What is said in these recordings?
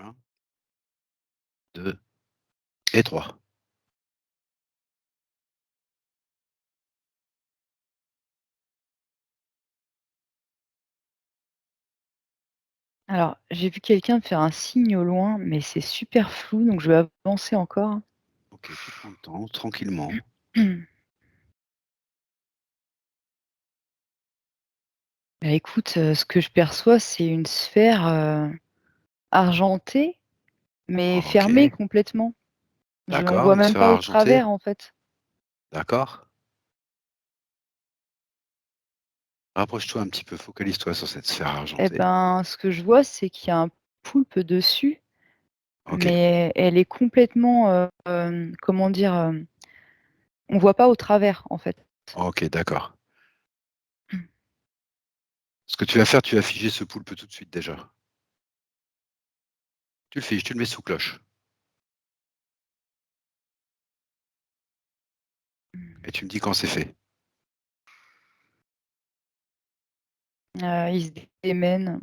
1, 2 et 3. Alors, j'ai vu quelqu'un me faire un signe au loin, mais c'est super flou, donc je vais avancer encore. OK, tu prends le temps, tranquillement. Bah, écoute, ce que je perçois, c'est une sphère, argentée, mais fermée OK, complètement. On d'accord, voit une même sphère pas au argentée. travers, en fait. D'accord. Rapproche-toi un petit peu, focalise-toi sur cette sphère Et argentée. ben, ce que je vois, c'est qu'il y a un poulpe dessus, OK, mais elle est complètement, comment dire? On voit pas au travers, en fait. OK, d'accord. Ce que tu vas faire, tu vas figer ce poulpe tout de suite déjà. Tu le figes, tu le mets sous cloche et tu me dis quand c'est fait. Il se démène,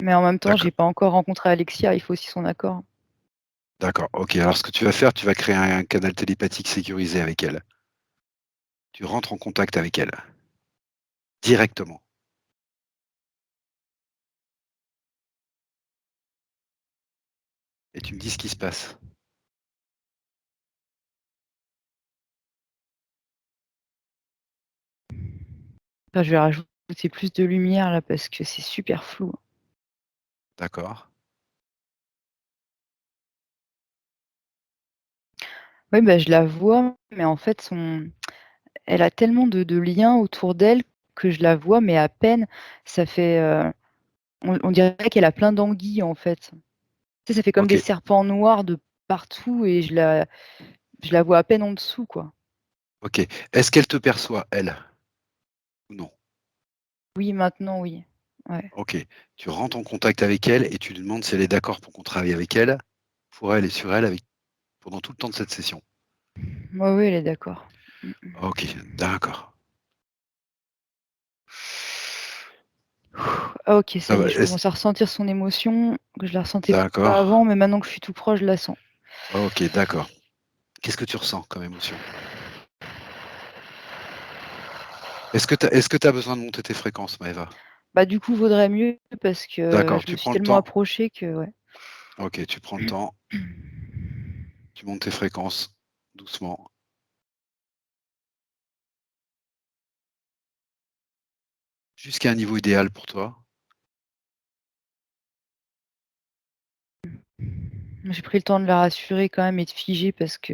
mais en même temps, j'ai D'accord, pas encore rencontré Alexia, il faut aussi son accord. d'accord. OK, alors ce que tu vas faire, tu vas créer un canal télépathique sécurisé avec elle. Tu rentres en contact avec elle, directement et tu me dis ce qui se passe. Enfin, je vais rajouter plus de lumière là parce que c'est super flou. D'accord, Oui, bah, je la vois, mais en fait, elle a tellement de liens autour d'elle que je la vois, mais à peine. Ça fait, on dirait qu'elle a plein d'anguilles, en fait. Tu sais, ça fait comme des OK, serpents noirs de partout et je la vois à peine en dessous, quoi. OK. Est-ce qu'elle te perçoit, elle, ou non? Oui, maintenant, oui. Ouais. OK. Tu rentres en contact avec elle et tu lui demandes si elle est d'accord pour qu'on travaille avec elle, pour elle et sur elle avec pendant tout le temps de cette session. Ouais, oui, elle est d'accord. Mmh. OK, d'accord. Ah OK, ça Ça y va, est, je commence à ressentir son émotion, que je la ressentais pas d'accord. avant, mais maintenant que je suis tout proche, je la sens. OK, d'accord. Qu'est-ce que tu ressens comme émotion? Est-ce que tu as besoin de monter tes fréquences, Maëva? Bah, du coup, vaudrait mieux parce que D'accord, je me tu suis prends le tellement temps. approchée que ouais. OK, tu prends le temps, tu montes tes fréquences doucement jusqu'à un niveau idéal pour toi. J'ai pris le temps de la rassurer quand même et de figer parce que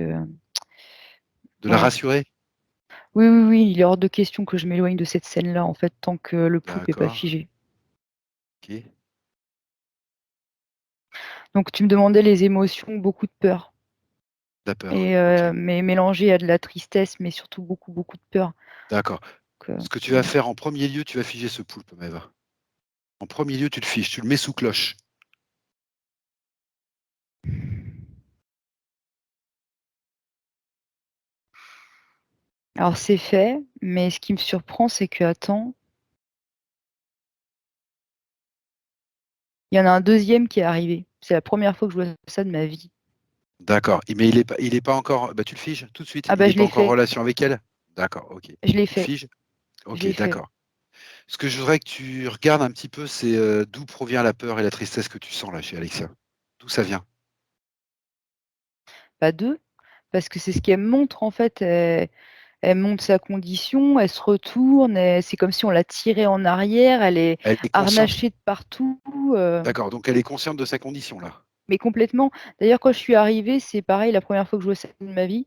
De la ouais. rassurer? Oui, oui, oui, il est hors de question que je m'éloigne de cette scène-là, en fait, tant que le poulpe est pas D'accord, figé. OK. Donc tu me demandais les émotions, beaucoup de peur La peur, et OK. mais mélangé à de la tristesse, mais surtout beaucoup, beaucoup de peur D'accord. que Ce que tu vas ouais. faire en premier lieu, tu vas figer ce poulpe, Maëva. En premier lieu, tu le figes, tu le mets sous cloche. Alors c'est fait, mais ce qui me surprend, c'est que attends, il y en a un deuxième qui est arrivé. C'est la première fois que je vois ça de ma vie. D'accord. Mais il est pas encore, bah, tu le figes tout de suite? Ah Il bah, est je pas l'ai encore en fait, relation avec elle? D'accord, OK. je l'ai Tu fait, figes? je OK, l'ai fait. d'accord. Ce que je voudrais que tu regardes un petit peu, c'est, d'où provient la peur et la tristesse que tu sens là chez Alexia? D'où ça vient? Pas 2, parce que c'est ce qu'elle me montre en fait, elle montre sa condition, elle se retourne, c'est comme si on la tirait en arrière, elle est Elle est consciente? harnachée de partout, D'accord, donc elle est consciente de sa condition là? mais complètement. D'ailleurs, quand je suis arrivée, c'est pareil, la première fois que je vois ça de ma vie,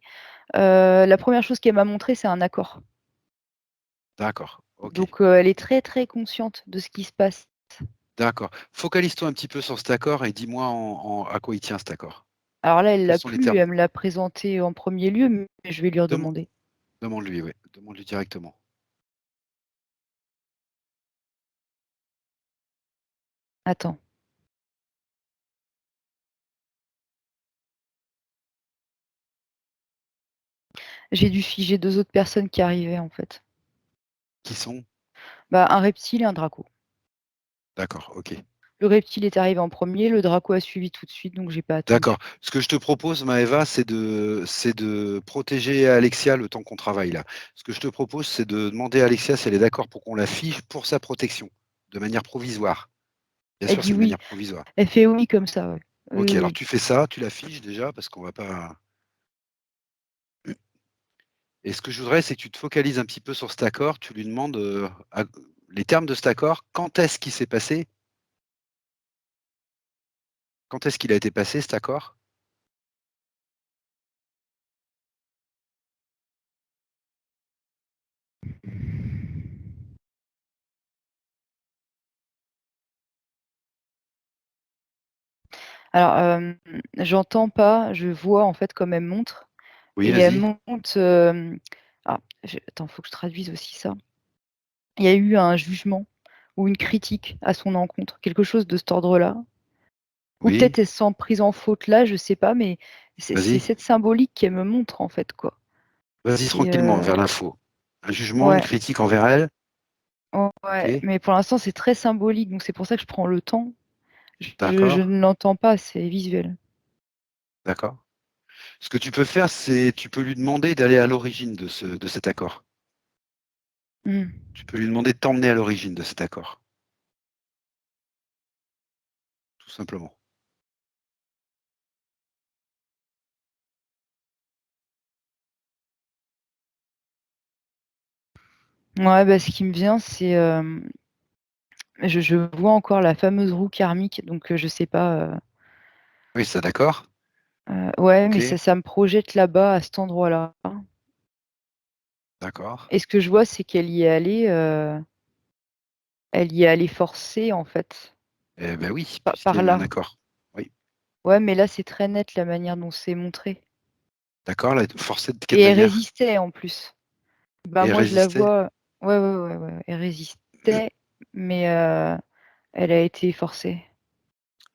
la première chose qu'elle m'a montré, c'est un accord. D'accord, OK. Donc elle est très, très consciente de ce qui se passe. D'accord. Focalise-toi un petit peu sur cet accord et dis-moi à quoi il tient cet accord. Alors là, elle Quels l'a sont les plus, termes? elle me l'a présenté en premier lieu, mais je vais lui Deman redemander. demande-lui, ouais, demande-lui directement. Attends, j'ai dû figer 2 autres personnes qui arrivaient en fait. Qui sont? Bah, un reptile et un draco. D'accord, OK. Le reptile est arrivé en premier, le Draco a suivi tout de suite, donc j'ai pas attendu. D'accord. Ce que je te propose, Maëva, c'est de protéger Alexia le temps qu'on travaille là. Ce que je te propose, c'est de demander à Alexia si elle est d'accord pour qu'on la fiche pour sa protection, de manière provisoire. Bien Elle sûr, dit c'est de oui. manière provisoire. Elle fait oui comme ça, ouais. Oui, Ok, oui, alors oui. tu fais ça, tu la fiches déjà, parce qu'on va pas. Et ce que je voudrais, c'est que tu te focalises un petit peu sur cet accord, tu lui demandes les termes de cet accord, quand est-ce qu'il s'est passé, quand est-ce qu'il a été passé cet accord? Alors, j'entends pas, je vois en fait comme elle montre Oui, et elle vas-y. monte, attends, faut que je traduise aussi ça. Il y a eu un jugement ou une critique à son encontre, quelque chose de cet ordre-là. Ou Oui, peut-être elle se sent prise en faute là, je sais pas, mais c'est vas-y. cette symbolique qu'elle me montre en fait, quoi. Vas-y C'est, tranquillement vers l'info. Un jugement, une ouais, critique envers elle. ouais, Ok, mais pour l'instant, c'est très symbolique, donc c'est pour ça que je prends le temps. Je d'accord, ne l'entends pas, c'est visuel. d'accord. Ce que tu peux faire, c'est tu peux lui demander d'aller à l'origine de cet accord. Mmh. Tu peux lui demander de t'emmener à l'origine de cet accord, tout simplement. Ouais, bah, ce qui me vient, c'est, je vois encore la fameuse roue karmique, donc je sais pas, Oui, ça d'accord? ouais, Ok, mais ça me projette là-bas, à cet endroit-là. d'accord. Et ce que je vois, c'est qu'elle y est allée, elle y est allée forcée, en fait, Eh ben oui, pa puisqu'il y par a eu un là. accord. Oui, Ouais, mais là, c'est très net la manière dont c'est montré d'accord. Forcé de quelle et elle manière? résistait en plus. Bah, Et moi, je la résister? vois, ouais, ouais, ouais, ouais, elle résistait, mais elle a été forcée.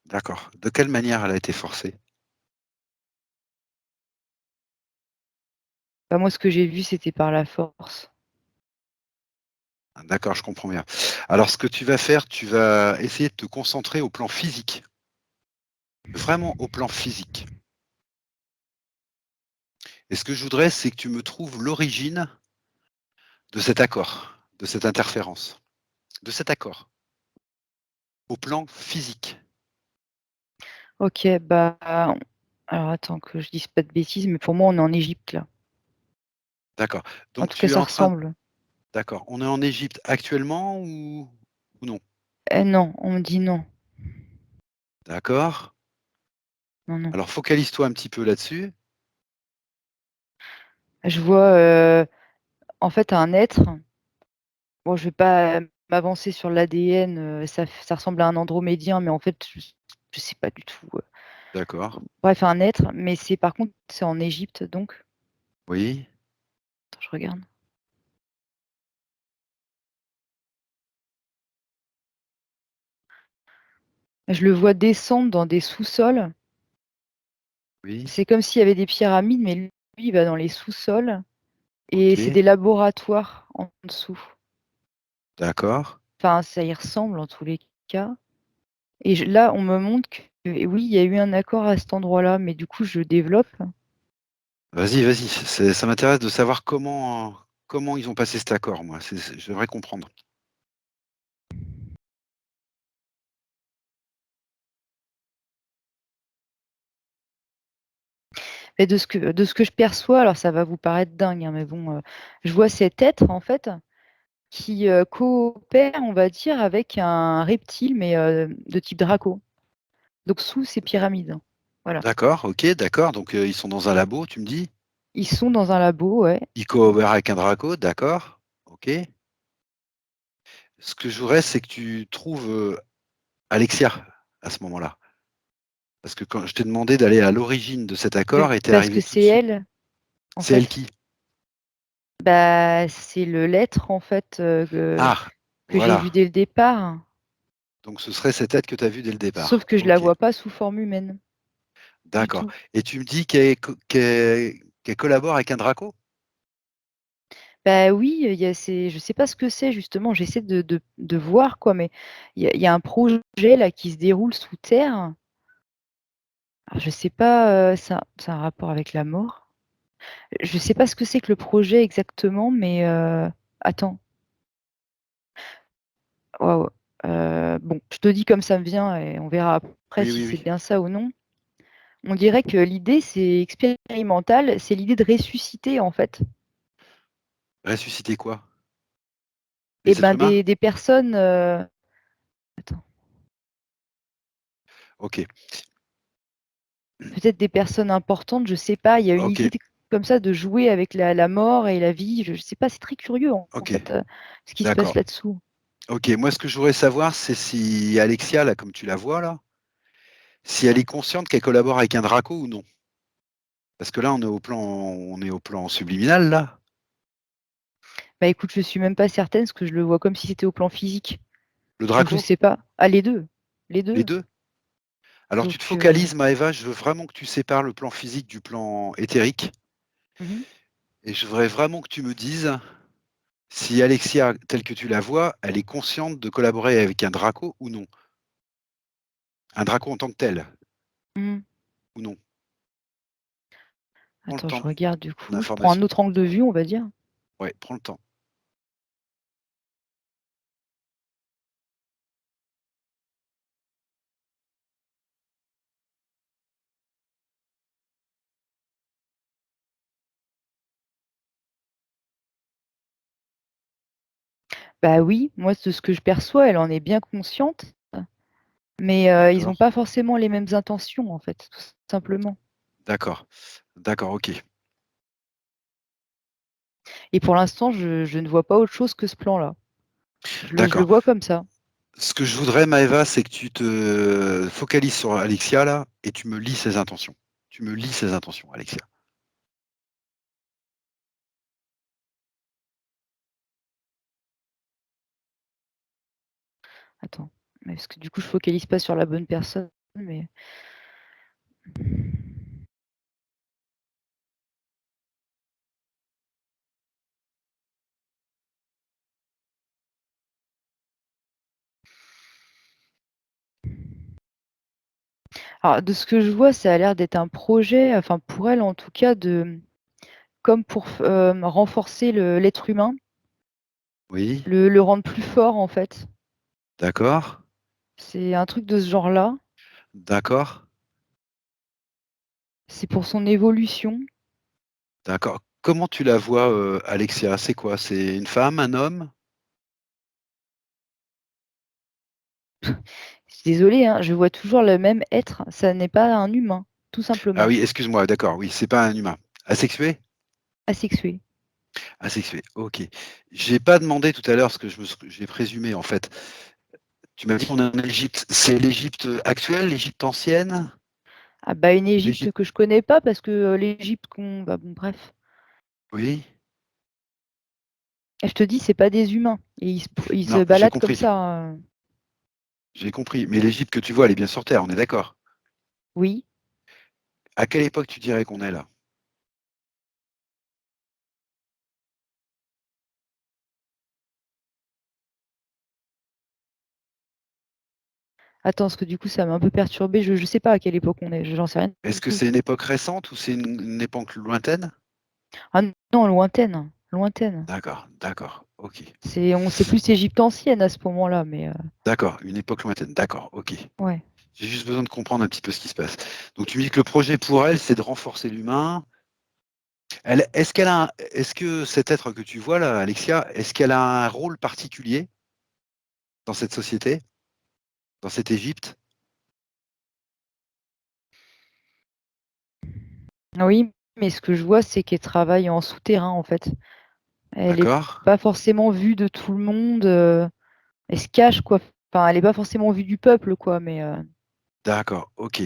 D'accord. De quelle manière elle a été forcée? Bah, moi, ce que j'ai vu, c'était par la force. D'accord, je comprends bien. Alors, ce que tu vas faire, tu vas essayer de te concentrer au plan physique, vraiment au plan physique. Et ce que je voudrais, c'est que tu me trouves l'origine de cet accord, de cette interférence, de cet accord, au plan physique. OK, bah, alors attends que je dise pas de bêtises, mais pour moi, on est en Égypte, là. D'accord. En Donc, tout cas, tu es ça en train. ressemble. D'accord. On est en Égypte actuellement ou non? Non, on me dit non. D'accord. Non, non. Alors, focalise-toi un petit peu là-dessus. Je vois, en fait, un être. Bon, je vais pas m'avancer sur l'ADN, ça ressemble à un andromédien, mais en fait, je sais pas du tout, D'accord. bref, un être, mais c'est par contre, c'est en Égypte, donc Oui. attends, je regarde. Je le vois descendre dans des sous-sols. Oui. C'est comme s'il y avait des pyramides, mais lui, il va dans les sous-sols et c'est Ok. des laboratoires en dessous. D'accord. Enfin, ça y ressemble en tous les cas et là, on me montre que et oui, il y a eu un accord à cet endroit-là, mais du coup, je développe. Vas-y, vas-y. Ça m'intéresse de savoir comment ils ont passé cet accord, moi. Je devrais comprendre. Et de ce que je perçois, alors ça va vous paraître dingue, hein, mais bon, je vois cet être, en fait, qui, coopère, on va dire, avec un reptile, mais, de type Draco, donc sous ces pyramides, hein. Voilà. D'accord, ok, d'accord. Donc, ils sont dans un labo, tu me dis? Ils sont dans un labo, ouais. Ils coopèrent avec un Draco, d'accord. Ok. Ce que je voudrais, c'est que tu trouves Alexia à ce moment-là. Parce que quand je t'ai demandé d'aller à l'origine de cet accord, et t'es Parce que arrivé tout de c'est suite. elle, en C'est elle fait. qui? Bah, c'est le l'être, en fait, Ah, que j'ai voilà. vu dès le départ, Donc, ce serait cette tête que tu as vue dès le sauf départ. que je la Ok, vois pas sous forme humaine, du d'accord. tout. Et tu me dis qu'elle collabore avec un Draco? Bah oui, il y a je sais pas ce que c'est justement, j'essaie de voir quoi, mais il y a un projet là qui se déroule sous terre. Alors je sais pas, c'est un rapport avec la mort? Je sais pas ce que c'est que le projet exactement, mais attends. Waouh, bon, je te dis comme ça me vient et on verra après Oui, si oui, c'est oui. bien ça ou non. On dirait que l'idée, c'est expérimental, c'est l'idée de ressusciter en fait. Ressusciter quoi? Et Les êtres ben humains? des personnes, attends, OK. peut-être des personnes importantes, je sais pas, il y a une OK, idée comme ça de jouer avec la mort et la vie, je sais pas, c'est très curieux en OK, fait, ce qui se passe d'accord. là-dessous. OK, moi, ce que je voudrais savoir, c'est si Alexia, là, comme tu la vois là, si elle est consciente qu'elle collabore avec un Draco ou non? Parce que là, on est au plan subliminal, là. Bah écoute, je suis même pas certaine parce que je le vois comme si c'était au plan physique. Le Donc je Draco? sais pas. Ah les 2, les Les 2. 2. Alors tu te Donc focalises, Maëva, je veux vraiment que tu sépares le plan physique du plan éthérique mmh et je voudrais vraiment que tu me dises si Alexia, telle que tu la vois, elle est consciente de collaborer avec un Draco ou non? Un Draco en tant que tel mh. ou non? Prends le Attends, je temps, regarde du ton coup, je prends un information. autre angle de vue, on va dire. Ouais, prends le temps. Bah oui, moi de ce que je perçois, elle en est bien consciente, mais ils D'accord, ont pas forcément les mêmes intentions en fait, tout simplement. d'accord, d'accord, OK, Et pour l'instant, je ne vois pas autre chose que ce plan-là. Je le d'accord. vois comme ça. Ce que je voudrais, Maëva, c'est que tu te focalises sur Alexia là et tu me lis ses intentions. Tu me lis ses intentions, Alexia. Attends, mais parce que du coup, je focalise pas sur la bonne personne, mais alors de ce que je vois, ça a l'air d'être un projet, enfin pour elle en tout cas de comme pour renforcer l'être humain, Oui, le rendre plus fort en fait. d'accord, C'est un truc de ce genre-là. d'accord, C'est pour son évolution. d'accord. Comment tu la vois, Alexia? C'est quoi? C'est une femme, un homme? Je suis désolée, hein, je vois toujours le même être, ça n'est pas un humain, tout Ah simplement. oui, excuse-moi, d'accord, oui, c'est pas un humain. Asexué? Asexué. Asexué, OK. J'ai pas demandé tout à l'heure ce que j'ai présumé en fait. Tu m'as dit qu'on est en Égypte. C'est l'Égypte actuelle, l'Égypte ancienne? Ah bah, une Égypte L'Égypte que je connais pas parce que, l'Égypte qu'on bah, bon bref. oui? Et je te dis, c'est pas des humains et ils se Non, j'ai baladent comme compris, ça, j'ai compris. Mais l'Égypte que tu vois, elle est bien sur terre, on est d'accord? oui. À quelle époque tu dirais qu'on est là? Attends, parce que du coup, ça m'a un peu perturbée, je sais pas à quelle époque on est, j'en sais rien Est-ce du que tout. c'est une époque récente ou c'est une époque lointaine? Ah non, lointaine, lointaine. D'accord, d'accord, OK. C'est plus Égypte ancienne à ce moment-là, mais D'accord, une époque lointaine, d'accord, OK. ouais. J'ai juste besoin de comprendre un petit peu ce qui se passe. Donc tu me dis que le projet pour elle, c'est de renforcer l'humain. Est-ce que cet être que tu vois là, Alexia, est-ce qu'elle a un rôle particulier dans cette société, dans cette Égypte? Oui, mais ce que je vois, c'est qu'elle travaille en souterrain, en fait. Elle est D'accord, pas forcément vue de tout le monde, elle se cache, quoi. Enfin, elle est pas forcément vue du peuple, quoi, mais d'accord, OK.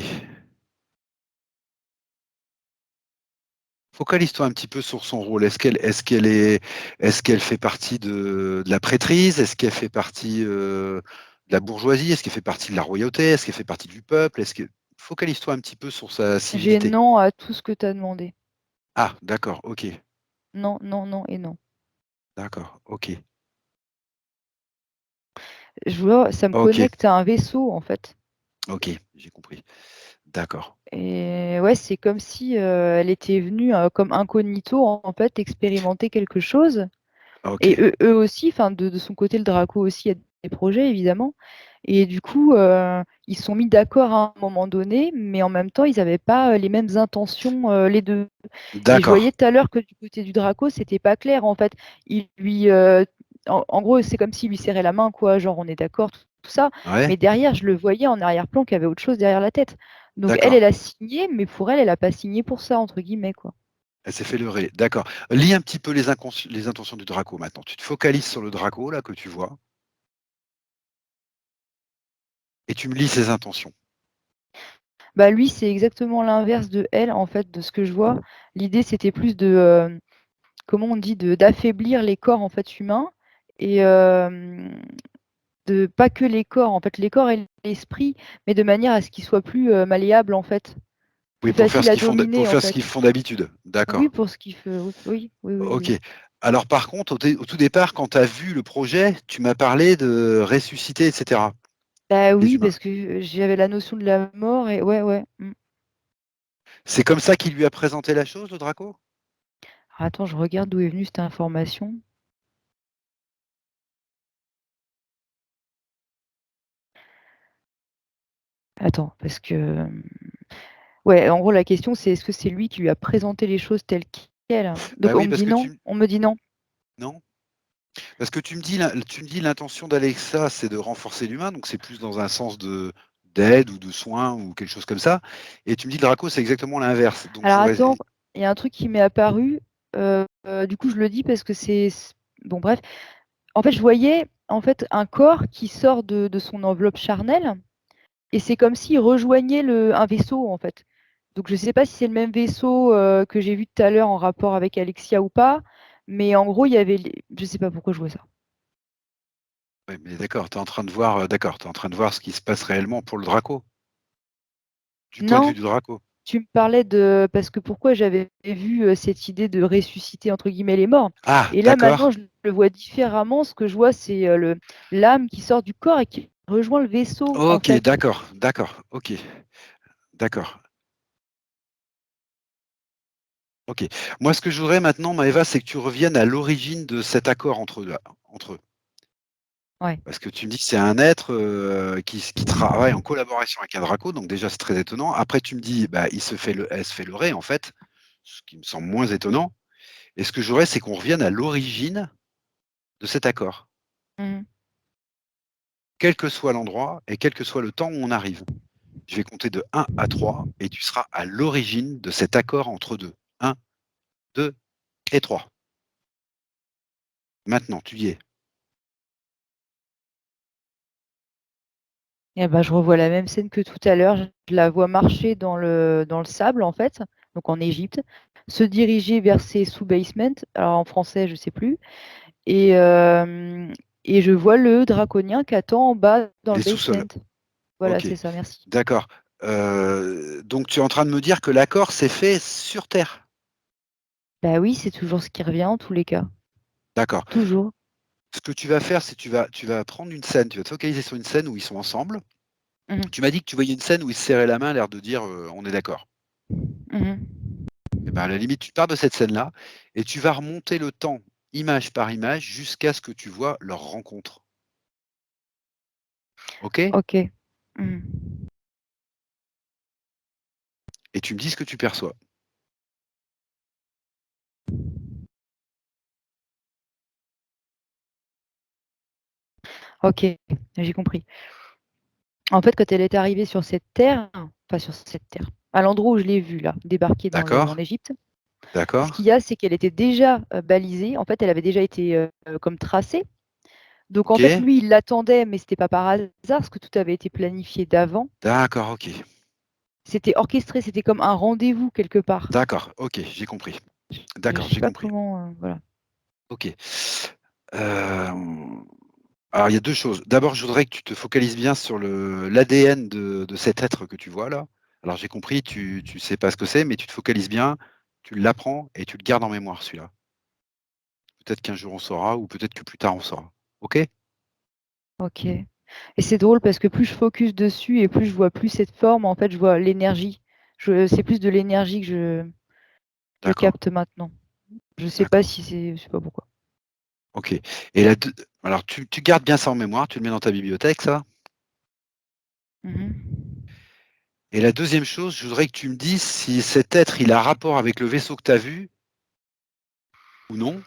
Focalise-toi un petit peu sur son rôle. Est-ce qu'elle fait partie de la prêtrise? Est-ce qu'elle fait partie de la bourgeoisie? Est-ce qu'elle fait partie de la royauté? Est-ce qu'elle fait partie du peuple? Focalise-toi un petit peu sur sa j'ai civilité. non à tout ce que tu as demandé. Ah, d'accord, ok. Non, non, non et non. D'accord, OK. Je vois, ça me OK, connecte à un vaisseau, en fait. OK, j'ai compris. D'accord, Et ouais, c'est comme si, elle était venue, comme incognito, en fait, expérimenter quelque chose. Et OK. eux aussi, enfin de son côté, le Draco aussi a des projets évidemment. Et du coup, ils se sont mis d'accord à un moment donné, mais en même temps, ils n'avaient pas, les mêmes intentions, les 2. Et je D'accord, voyais tout à l'heure que du côté du Draco, c'était pas clair en fait. Il lui, en gros, c'est comme s'il lui serrait la main quoi, genre: «On est d'accord», tout ça. ouais, Mais derrière, je le voyais en arrière-plan qu'il y avait autre chose derrière la tête. Donc elle, d'accord. elle a signé, mais pour elle, elle a pas signé pour ça entre guillemets quoi. Elle s'est fait leurrer, d'accord. Lis un petit peu les intentions du Draco maintenant. Tu te focalises sur le Draco là que tu vois et tu me lis ses intentions. Bah, lui, c'est exactement l'inverse de elle, en fait, de ce que je vois. L'idée, c'était plus de, comment on dit? D'affaiblir les corps, en fait, humains et de pas que les corps, en fait, les corps et l'esprit, mais de manière à ce qu'ils soient plus, malléables, en fait, Oui, plus faciles à dominer, en pour fait. ce qu'ils font d'habitude. Oui, D'accord. pour ce qu'il fait oui, oui, oui, oui, OK. oui. Alors par contre, au tout départ, quand tu as vu le projet, tu m'as parlé de ressusciter et cetera, Bah, les oui, humains. parce que j'avais la notion de la mort et ouais, ouais, mmh. C'est comme ça qu'il lui a présenté la chose, le Draco? Attends, je regarde d'où est venue cette information. Attends, parce que, ouais, en gros, la question, c'est est-ce que c'est lui qui lui a présenté les choses telles quelles? Bah Donc on oui, me parce dit que non, on me dit non. non? Parce que tu me dis l'intention d'Alexa, c'est de renforcer l'humain, donc c'est plus dans un sens de d'aide ou de soins ou quelque chose comme ça et tu me dis le Draco, c'est exactement l'inverse, donc Alors j'aurais attends, il y a un truc qui m'est apparu, du coup, je le dis parce que bon bref. En fait, je voyais, en fait, un corps qui sort de son enveloppe charnelle et c'est comme s'il rejoignait un vaisseau, en fait. Donc je sais pas si c'est le même vaisseau, que j'ai vu tout à l'heure en rapport avec Alexia ou pas, mais en gros, il y avait les je sais pas pourquoi je vois ça. ouais, mais d'accord, tu es en train de voir, d'accord, tu es en train de voir ce qui se passe réellement pour le Draco, du point de vue Non, du Draco. tu me parlais de parce que pourquoi j'avais vu, cette idée de «ressusciter» entre guillemets les morts Ah, et là maintenant d'accord. je le vois différemment. Ce que je vois, c'est, le l'âme qui sort du corps et qui rejoint le vaisseau, en OK, fait. d'accord, d'accord, OK, d'accord, OK. Moi, ce que je voudrais maintenant, Maëva, c'est que tu reviennes à l'origine de cet accord entre eux. Ouais. Parce que tu me dis que c'est un être, qui travaille en collaboration avec un Draco, donc déjà, c'est très étonnant. Après, tu me dis, bah, elle se fait leurrer, en fait, ce qui me semble moins étonnant et ce que je voudrais, c'est qu'on revienne à l'origine de cet accord, Mmh. quel que soit l'endroit et quel que soit le temps où on arrive. Je vais compter de 1 à 3 et tu seras à l'origine de cet accord entre 2. 1, 2 et 3. Maintenant, tu y es. Et bah, je revois la même scène que tout à l'heure. Je la vois marcher dans le sable, en fait, donc en Égypte, se diriger vers ses sous-basements, alors en français, je sais plus et et je vois le draconien qui attend en bas dans le Les sous-sols. basement. Voilà, OK, c'est ça, merci. d'accord. Donc tu es en train de me dire que l'accord s'est fait sur terre? Bah oui, c'est toujours ce qui revient en tous les cas, D'accord. toujours. Ce que tu vas faire, c'est tu vas prendre une scène, tu vas te focaliser sur une scène où ils sont ensemble. Mmh mh. Tu m'as dit que tu voyais une scène où ils se serraient la main, l'air de dire, «On est d'accord». Mmh. Et ben, à la limite, tu pars de cette scène-là et tu vas remonter le temps, image par image, jusqu'à ce que tu vois leur rencontre. OK? OK. Mmh. Et tu me dis ce que tu perçois. OK, j'ai compris. En fait, quand elle est arrivée sur cette terre, enfin sur cette terre, à l'endroit où je l'ai vue là, débarquer en D'accord? Égypte, ce D'accord? qu'il y a, c'est qu'elle était déjà, balisée. En fait, elle avait déjà été, comme tracée. Donc en fait, OK. lui, il l'attendait, mais c'était pas par hasard, parce que tout avait été planifié d'avant. D'accord, OK. C'était orchestré, c'était comme un rendez-vous quelque part. D'accord, OK, j'ai compris. Je D'accord, sais j'ai pas compris. comment, voilà. OK. Hem, alors il y a 2 choses. D'abord, je voudrais que tu te focalises bien sur l'ADN de cet être que tu vois là. Alors j'ai compris, tu sais pas ce que c'est, mais tu te focalises bien, tu l'apprends et tu le gardes en mémoire celui-là. peut-être qu'un jour on saura ou peut-être que plus tard on saura. OK? OK. Et c'est drôle parce que plus je focus dessus et plus je vois plus cette forme, en fait, je vois l'énergie. C'est plus de l'énergie que je D'accord, capte maintenant. Je sais pas d'accord. si c'est je sais pas pourquoi. OK et la deux alors tu gardes bien ça en mémoire, tu le mets dans ta bibliothèque ça? Mmh. Et la deuxième chose, je voudrais que tu me dises si cet être, il a rapport avec le vaisseau que tu as vu ou non?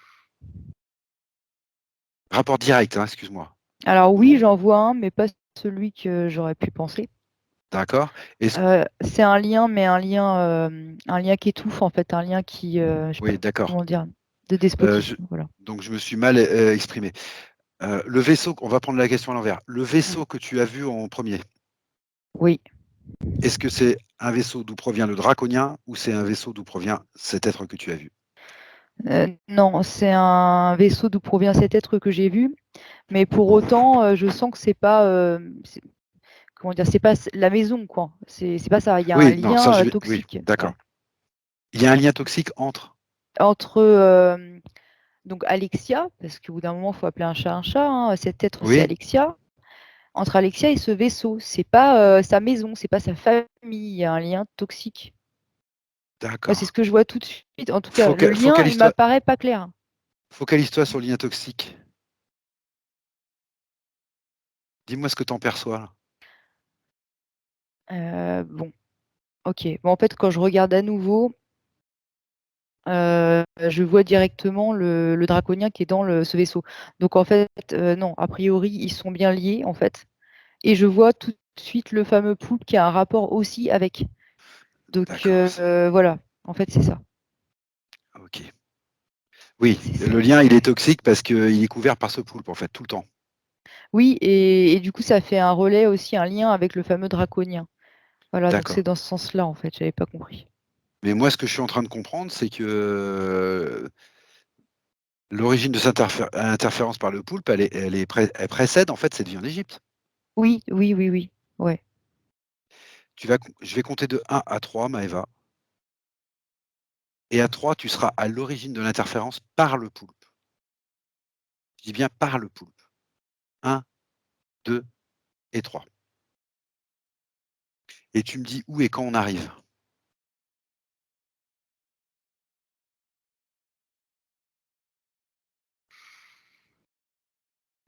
Rapport direct, hein, excuse-moi. Alors oui, Non? j'en vois un, mais pas celui que j'aurais pu penser. D'accord. Est-ce C'est un lien, mais un lien qui étouffe, en fait, un lien qui, je sais pas oui, d'accord. comment dire, de Je despotisme, voilà. donc je me suis mal, exprimé. Le vaisseau on va prendre la question à l'envers. Le Mmh. vaisseau que tu as vu en premier, Oui. est-ce que c'est un vaisseau d'où provient le draconien ou c'est un vaisseau d'où provient cet être que tu as vu? Non, c'est un vaisseau d'où provient cet être que j'ai vu, mais pour autant, je sens que c'est pas, c'est comment dire? C'est pas la maison, quoi. C'est pas ça. Il y a un Oui, non, ça lien, je vais oui, toxique, d'accord. ouais. Il y a un lien toxique entre? Entre, donc Alexia, parce qu'au bout d'un moment, il faut appeler un chat, hein, cet être, c'est Oui? Alexia. Entre Alexia et ce vaisseau, c'est pas, sa maison, c'est pas sa famille, il y a un lien toxique. Moi, c'est D'accord. ce que je vois tout de suite. En tout cas, le lien, il Focalise-toi m'apparaît pas clair. focalise-toi sur le lien toxique. Dis-moi ce que tu en perçois là. Bon, OK. Bon, en fait, quand je regarde à nouveau, je vois directement le draconien qui est dans ce vaisseau. Donc en fait, non, a priori, ils sont bien liés, en fait, et je vois tout de suite le fameux poulpe qui a un rapport aussi avec. Donc D'accord, voilà, en fait, c'est ça. OK. Oui, C'est ça. le lien, il est toxique parce qu'il est couvert par ce poulpe, en fait, tout le temps. Oui, et du coup, ça fait un relais aussi, un lien avec le fameux draconien. Voilà, donc D'accord. c'est dans ce sens-là, en fait, j'avais pas compris. Mais moi, ce que je suis en train de comprendre, c'est que l'origine de cette interférence par le poulpe, elle précède, en fait, cette vie en Égypte. Oui, oui, oui, oui, ouais. Je vais compter de 1 à 3, Maëva, et à 3, tu seras à l'origine de l'interférence par le poulpe. Je dis bien par le poulpe. 1, 2 et 3. Et tu me dis où et quand on arrive.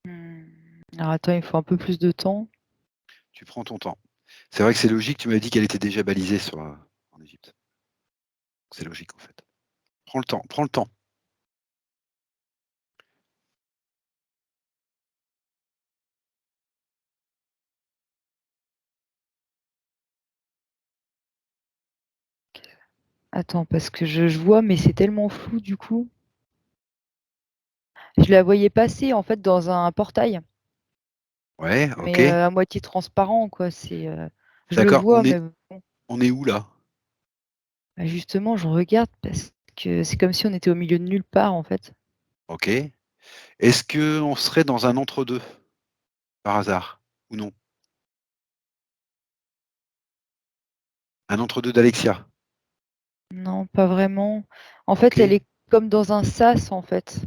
Mmh. Alors attends, il faut un peu plus de temps. Tu prends ton temps. C'est vrai que c'est logique, tu m'avais dit qu'elle était déjà balisée en Égypte. C'est logique, en fait. Prends le temps, prends le temps. Attends, parce que je vois, mais c'est tellement flou, du coup. Je la voyais passer, en fait, dans un portail, Ouais, mais OK. à moitié transparent, quoi. Je le D'accord, vois, mais bon, on est où là? bah, justement, je regarde parce que c'est comme si on était au milieu de nulle part, en fait. OK. Est-ce qu'on serait dans un entre-deux, par hasard? Ou non? Un entre-deux d'Alexia? Non, pas vraiment. En fait, elle OK. est comme dans un sas, en fait.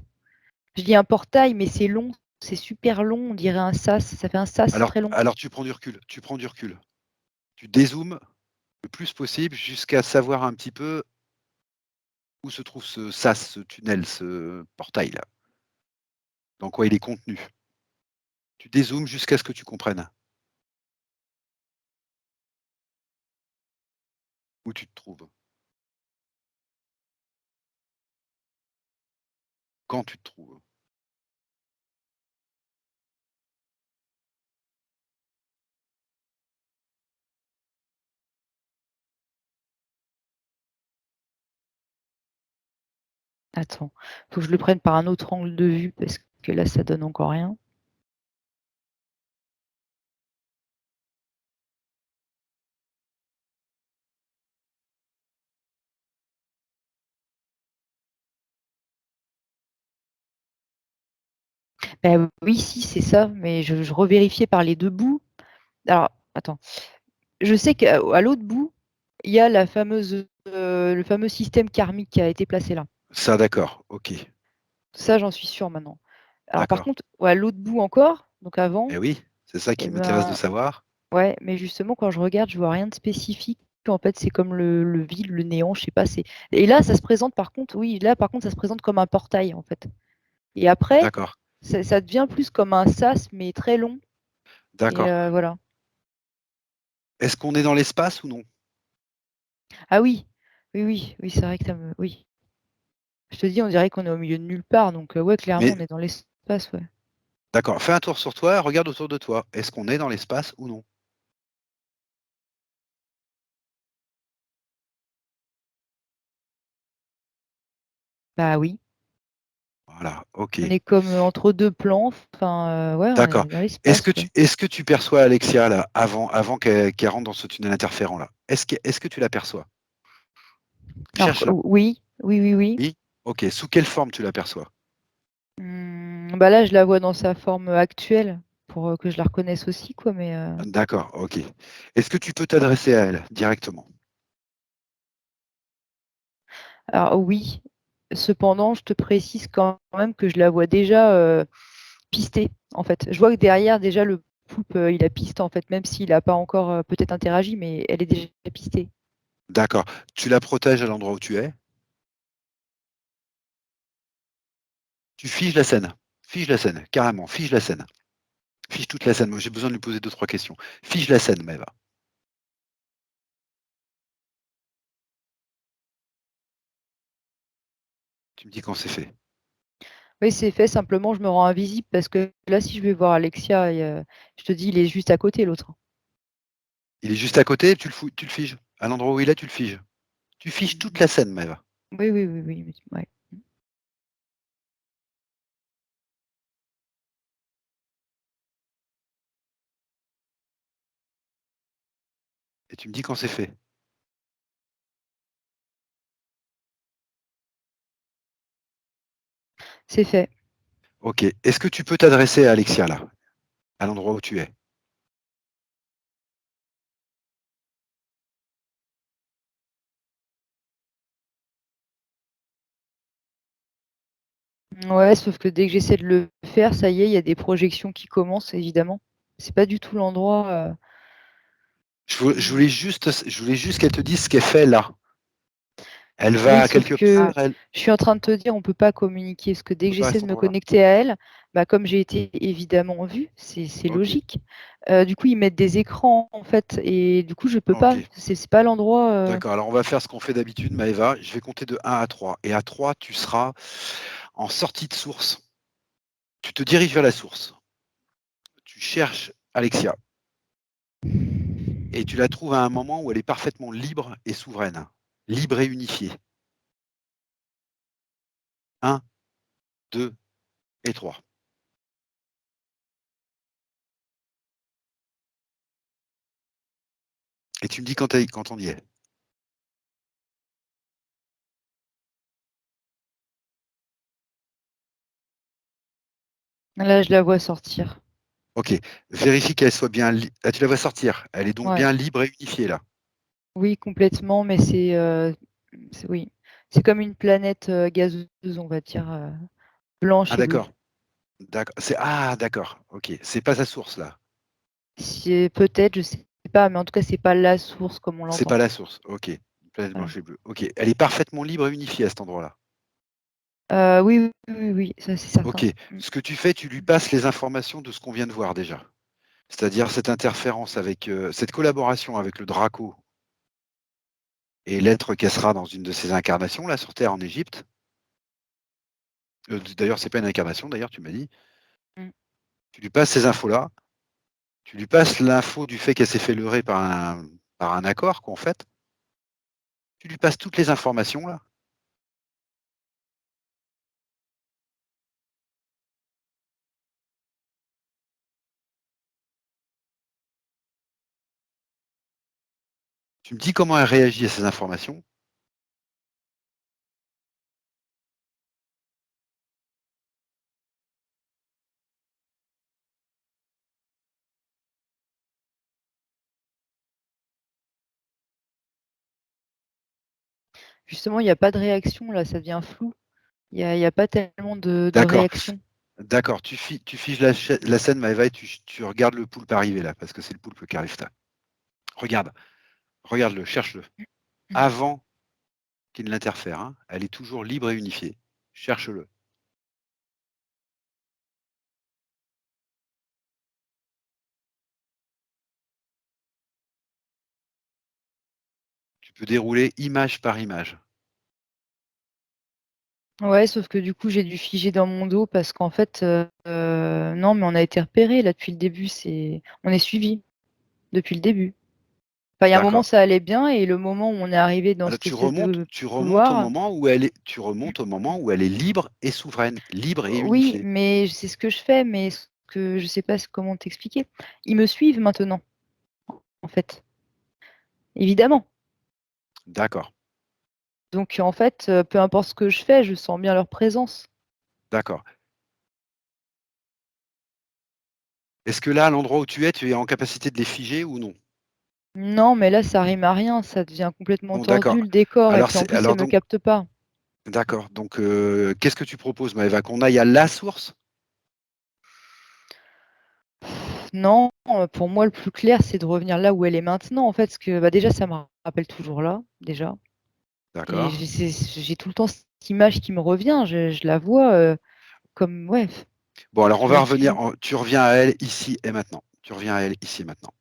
Je dis un portail, mais c'est long, c'est super long, on dirait un sas. Ça fait un sas très long. Alors tu prends du recul, tu prends du recul. Tu dézoomes le plus possible jusqu'à savoir un petit peu où se trouve ce sas, ce tunnel, ce portail-là. Dans quoi il est contenu. Tu dézoomes jusqu'à ce que tu comprennes où tu te trouves, quand tu te trouves. Attends, faut que je le prenne par un autre angle de vue parce que là, ça donne encore rien. Bah, oui, si, c'est ça, mais je revérifiais par les 2 bouts. Alors, attends, je sais qu'à l'autre bout, il y a le fameux système karmique qui a été placé là. Ça d'accord, OK. Ça, j'en suis sûre maintenant. Alors par D'accord. contre, ouais, l'autre bout encore, donc avant, Eh oui, c'est ça qui et m'intéresse de ben, savoir. ouais, mais justement quand je regarde, je vois rien de spécifique. En fait, c'est comme le vide, le néant, je sais pas, c'est et là, ça se présente par contre, oui, là par contre, ça se présente comme un portail en fait. Et après, D'accord. ça devient plus comme un sas, mais très long. Et D'accord. voilà. Est-ce qu'on est dans l'espace ou non? Ah oui, oui, oui, oui, c'est vrai que ça me. Oui. Je te dis, on dirait qu'on est au milieu de nulle part, donc ouais, clairement, Mais on est dans l'espace, ouais. d'accord, fais un tour sur toi, regarde autour de toi. Est-ce qu'on est dans l'espace ou non? Bah oui, Voilà, OK. on est comme entre deux plans, enfin, ouais, on D'accord. est dans l'espace, quoi. Est-ce que tu perçois Alexia là, avant qu'elle rentre dans ce tunnel interférent là? Est-ce que tu l'aperçois? Alors, Cherche-la. oui, oui, oui, oui. Oui? OK. Sous quelle forme tu l'aperçois? Bah là, je la vois dans sa forme actuelle, pour que je la reconnaisse aussi, quoi, mais D'accord, OK. Est-ce que tu peux t'adresser à elle directement? alors oui, cependant, je te précise quand même que je la vois déjà pistée, en fait. Je vois que derrière, déjà, le poulpe, il a piste, en fait, même s'il n'a pas encore peut-être interagi, mais elle est déjà pistée. D'accord. Tu la protèges à l'endroit où tu es? Tu figes la scène. Fige la scène, carrément, fige la scène. Fige toute la scène. Moi, j'ai besoin de lui poser deux, trois questions. Fige la scène, Maëva. Tu me dis quand c'est fait. Oui, c'est fait, simplement, je me rends invisible parce que là, si je vais voir Alexia, je te dis, il est juste à côté, l'autre. Il est juste à côté, tu le figes. À l'endroit où il est, tu le figes. Tu figes toute la scène, Maëva. Oui, oui, oui, oui, oui, ouais. Et tu me dis quand c'est fait. C'est fait. OK. Est-ce que tu peux t'adresser à Alexia, là, à l'endroit où tu es? Ouais, sauf que dès que j'essaie de le faire, ça y est, il y a des projections qui commencent, évidemment. C'est pas du tout l'endroit. Je Mmh. voulais juste qu'elle te dise ce qu'elle fait là. Elle Oui, va sauf quelque que part, elle je suis en train de te dire, on peut pas communiquer. Parce que dès peut que pas à j'essaie cet de me endroit-là? connecter à elle, bah, comme j'ai été évidemment vue, c'est OK, logique. Du coup, ils mettent des écrans, en fait, et du coup, je peux pas. OK. C'est pas l'endroit. D'accord, alors on va faire ce qu'on fait d'habitude, Maëva. Je vais compter de 1 à 3. Et à 3, tu seras en sortie de source. Tu te diriges vers la source. Tu cherches Alexia et tu la trouves à un moment où elle est parfaitement libre et souveraine. Libre et unifiée. 1, 2 et 3. Et tu me dis quand on y est. Là, je la vois sortir. OK. Vérifie qu'elle soit bien ah, tu la vois sortir. Elle est donc Ouais. bien libre et unifiée là. Oui, complètement, mais oui, c'est comme une planète gazeuse, on va dire, Ah blanche et bleue. d'accord. D'accord. OK. C'est pas sa source là. C'est peut-être, je sais pas, mais en tout cas, c'est pas la source comme on C'est l'entend. pas la source. OK. Une planète Voilà. blanche et bleue. OK. Elle est parfaitement libre et unifiée à cet endroit-là. Oui, oui, oui, oui, ça c'est certain. OK. Ce que tu fais, tu lui passes les informations de ce qu'on vient de voir déjà. C'est-à-dire cette interférence avec, cette collaboration avec le Draco et l'être qu'elle sera dans une de ses incarnations là sur Terre en Égypte. D'ailleurs, c'est pas une incarnation d'ailleurs, tu m'as dit. Mmh. Tu lui passes ces infos-là, tu lui passes l'info du fait qu'elle s'est fait leurrer par un accord quoi en fait. Tu lui passes toutes les informations là. Tu me dis comment elle réagit à ces informations. Justement, il y a pas de réaction là, ça devient flou. Il y a pas tellement de D'accord. réaction. D'accord. Tu figes la scène, Maëva, et tu regardes le poulpe arriver là, parce que c'est le poulpe qui arrive là. Regarde. Regarde-le, cherche-le. Avant qu'il ne l'interfère, hein, elle est toujours libre et unifiée. Cherche-le. Tu peux dérouler image par image. Ouais, sauf que du coup, j'ai dû figer dans mon dos parce qu'en fait, non, mais on a été repérés là depuis le début. On est suivis depuis le début. Enfin, il y a un moment, D'accord. ça allait bien et le moment où on est arrivé dans Alors cette espèce de tu remontes au couloir, moment où elle est, tu remontes au moment où elle est libre et souveraine, libre et oui, unifiée. mais c'est ce que je fais, mais ce que je sais pas comment t'expliquer. Ils me suivent maintenant, en fait, évidemment. D'accord. Donc en fait, peu importe ce que je fais, je sens bien leur présence. D'accord. Est-ce que là, à l'endroit où tu es en capacité de les figer ou non? Non, mais là, ça rime à rien, ça devient complètement Bon, d'accord. tordu le décor et Alors, puis en plus, elle me donc, capte pas. d'accord. Donc, qu'est-ce que tu proposes, Maëva? Qu'on aille à la source? Non, pour moi, le plus clair, c'est de revenir là où elle est maintenant, en fait, parce que bah, déjà, ça me rappelle toujours là, déjà. Et D'accord. j'ai tout le temps cette image qui me revient, je la vois comme, ouais, Bon, alors on je va me revenir. suis. Tu reviens à elle ici et maintenant. Tu reviens à elle ici et maintenant.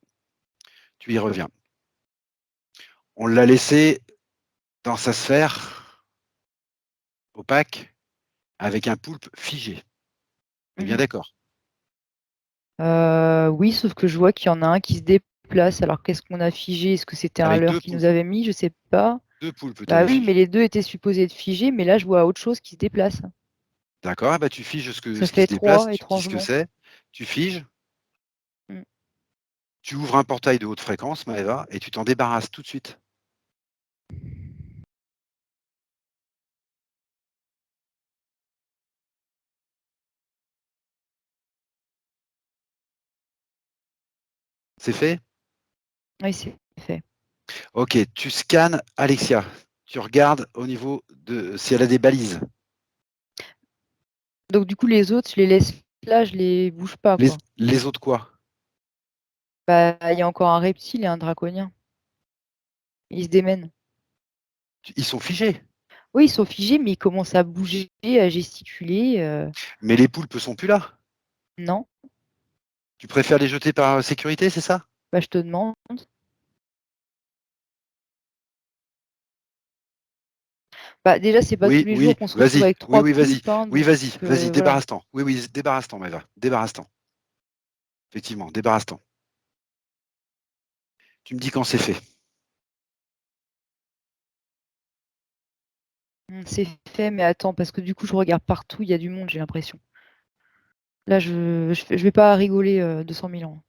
Tu y reviens. On l'a laissée dans sa sphère opaque avec un poulpe figé. On est bien Mhm. d'accord. Oui, sauf que je vois qu'il y en a un qui se déplace. Alors, qu'est-ce qu'on a figé? Est-ce que c'était un Avec leurre deux qui nous poulpes. avait mis? Je sais pas. Deux poulpes, tu Bah avais oui, mais figé. les deux étaient supposés être figés, mais là, je vois autre chose qui se déplace. D'accord. Ah bah, tu figes Ça ce qui fait se déplace. trois, Tu dis ce que étrangement. c'est. Tu figes. Mm. Tu ouvres un portail de haute fréquence, Maëva, et tu t'en débarrasses tout de suite. C'est fait? Oui, c'est fait. Ok. Tu scannes Alexia. Tu regardes au niveau de si elle a des balises. Donc, du coup, les autres, je les laisse là, je les bouge pas, quoi. Les autres quoi? Bah, il y a encore un reptile et un draconien. Ils se démènent. Ils sont figés. Oui, ils sont figés, mais ils commencent à bouger, à gesticuler. Mais les poulpes sont plus là. Non, Tu préfères les jeter par sécurité, c'est ça? bah, je te demande. Bah, déjà, c'est pas tous Oui, les jours oui, qu'on se retrouve vas-y. avec Oui, trois oui, vas-y. poulpes, hein, Oui, donc vas-y, voilà. débarrasse-t'en. Oui, oui, débarrasse-t'en, Maëva. Débarrasse-t'en. Effectivement, débarrasse-t'en. Tu me dis quand c'est fait. C'est fait, mais attends, parce que du coup, je regarde partout, il y a du monde, j'ai l'impression. Là, je vais pas rigoler 200 000 ans.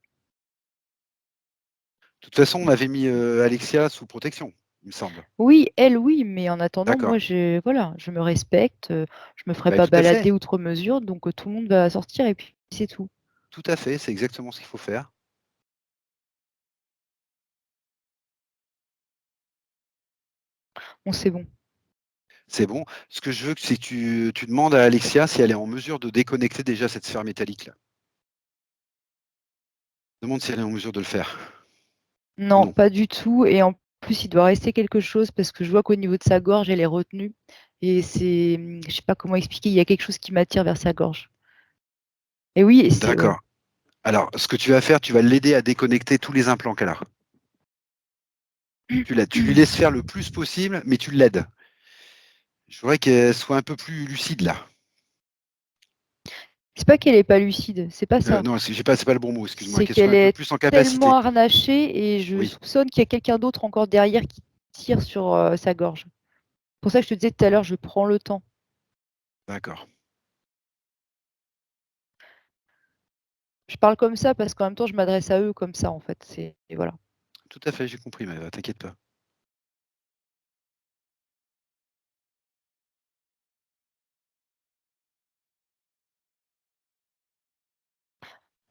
De toute façon, on avait mis Alexia sous protection, il me semble. Oui, elle, oui, mais en attendant, D'accord. moi, voilà, je me respecte, je me ferai Bah, pas tout à balader fait. outre mesure, donc tout le monde va sortir et puis c'est tout. Tout à fait. C'est exactement ce qu'il faut faire. Bon, c'est bon. C'est bon. Ce que je veux, c'est que tu demandes à Alexia si elle est en mesure de déconnecter déjà cette sphère métallique-là. Demande si elle est en mesure de le faire. Ou Non, non. pas du tout. Et en plus, il doit rester quelque chose parce que je vois qu'au niveau de sa gorge, elle est retenue. Et je sais pas comment expliquer, il y a quelque chose qui m'attire vers sa gorge. Et oui, et c'est, ouais. D'accord. Alors, ce que tu vas faire, tu vas l'aider à déconnecter tous les implants qu'elle a. Tu lui laisses faire le plus possible, mais tu l'aides. Je voudrais qu'elle soit un peu plus lucide là. C'est pas qu'elle est pas lucide, c'est pas ça. Non, c'est pas le bon mot, excuse-moi, C'est qu'elle soit qu'elle un peu est plus en tellement capacité. harnachée et je Oui, soupçonne qu'il y a quelqu'un d'autre encore derrière qui tire sur sa gorge. Pour ça que je te disais tout à l'heure, je prends le temps. d'accord. Je parle comme ça parce qu'en même temps, je m'adresse à eux comme ça, en fait. Et voilà. Tout à fait, j'ai compris, mais t'inquiète pas.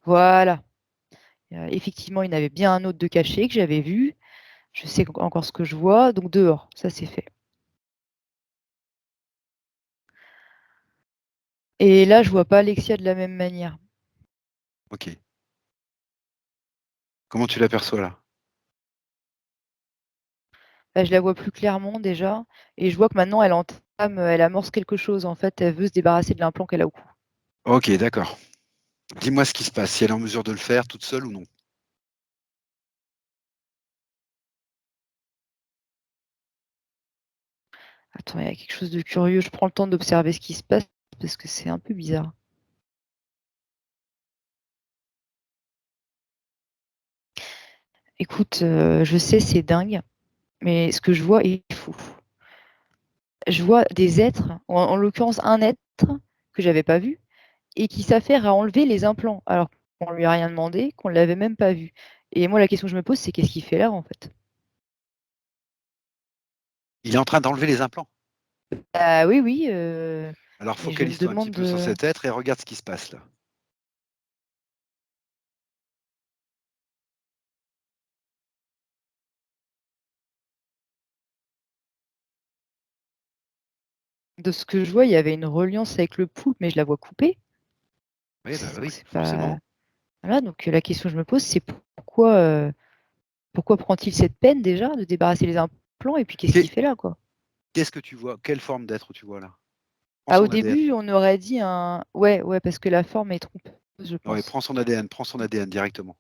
Voilà. Effectivement, il y en avait bien un autre de caché que j'avais vu. Je sais encore ce que je vois. Donc dehors, ça c'est fait. Et là, je vois pas Alexia de la même manière. OK. Comment tu l'aperçois là? Bah, je la vois plus clairement déjà et je vois que maintenant elle entame, elle amorce quelque chose en fait, elle veut se débarrasser de l'implant qu'elle a au cou. OK, d'accord. Dis-moi ce qui se passe, si elle est en mesure de le faire toute seule ou non? Attends, il y a quelque chose de curieux, je prends le temps d'observer ce qui se passe parce que c'est un peu bizarre. Écoute, je sais, c'est dingue, mais ce que je vois est fou. Je vois des êtres, en l'occurrence un être que j'avais pas vu et qui s'affaire à enlever les implants, alors qu'on lui a rien demandé, qu'on l'avait même pas vu. Et moi, la question que je me pose, c'est qu'est-ce qu'il fait là, en fait? Il est en train d'enlever les implants. Ah oui, oui, Alors et je me focalise-toi un petit demande, peu sur cet être et regarde ce qui se passe là. de ce que je vois, il y avait une reliance avec le poulpe, mais je la vois coupée. Oui, bah Donc oui, c'est pas forcément. voilà, donc la question que je me pose, c'est pourquoi prend-il cette peine déjà de débarrasser les implants et puis qu'est-ce Qu'est qu'il fait là, quoi? qu'est-ce que tu vois? Quelle forme d'être tu vois là? Prends Ah, au son ADN. début, on aurait dit un ouais, ouais, parce que la forme est trompeuse, je Ouais, pense. prends son ADN directement.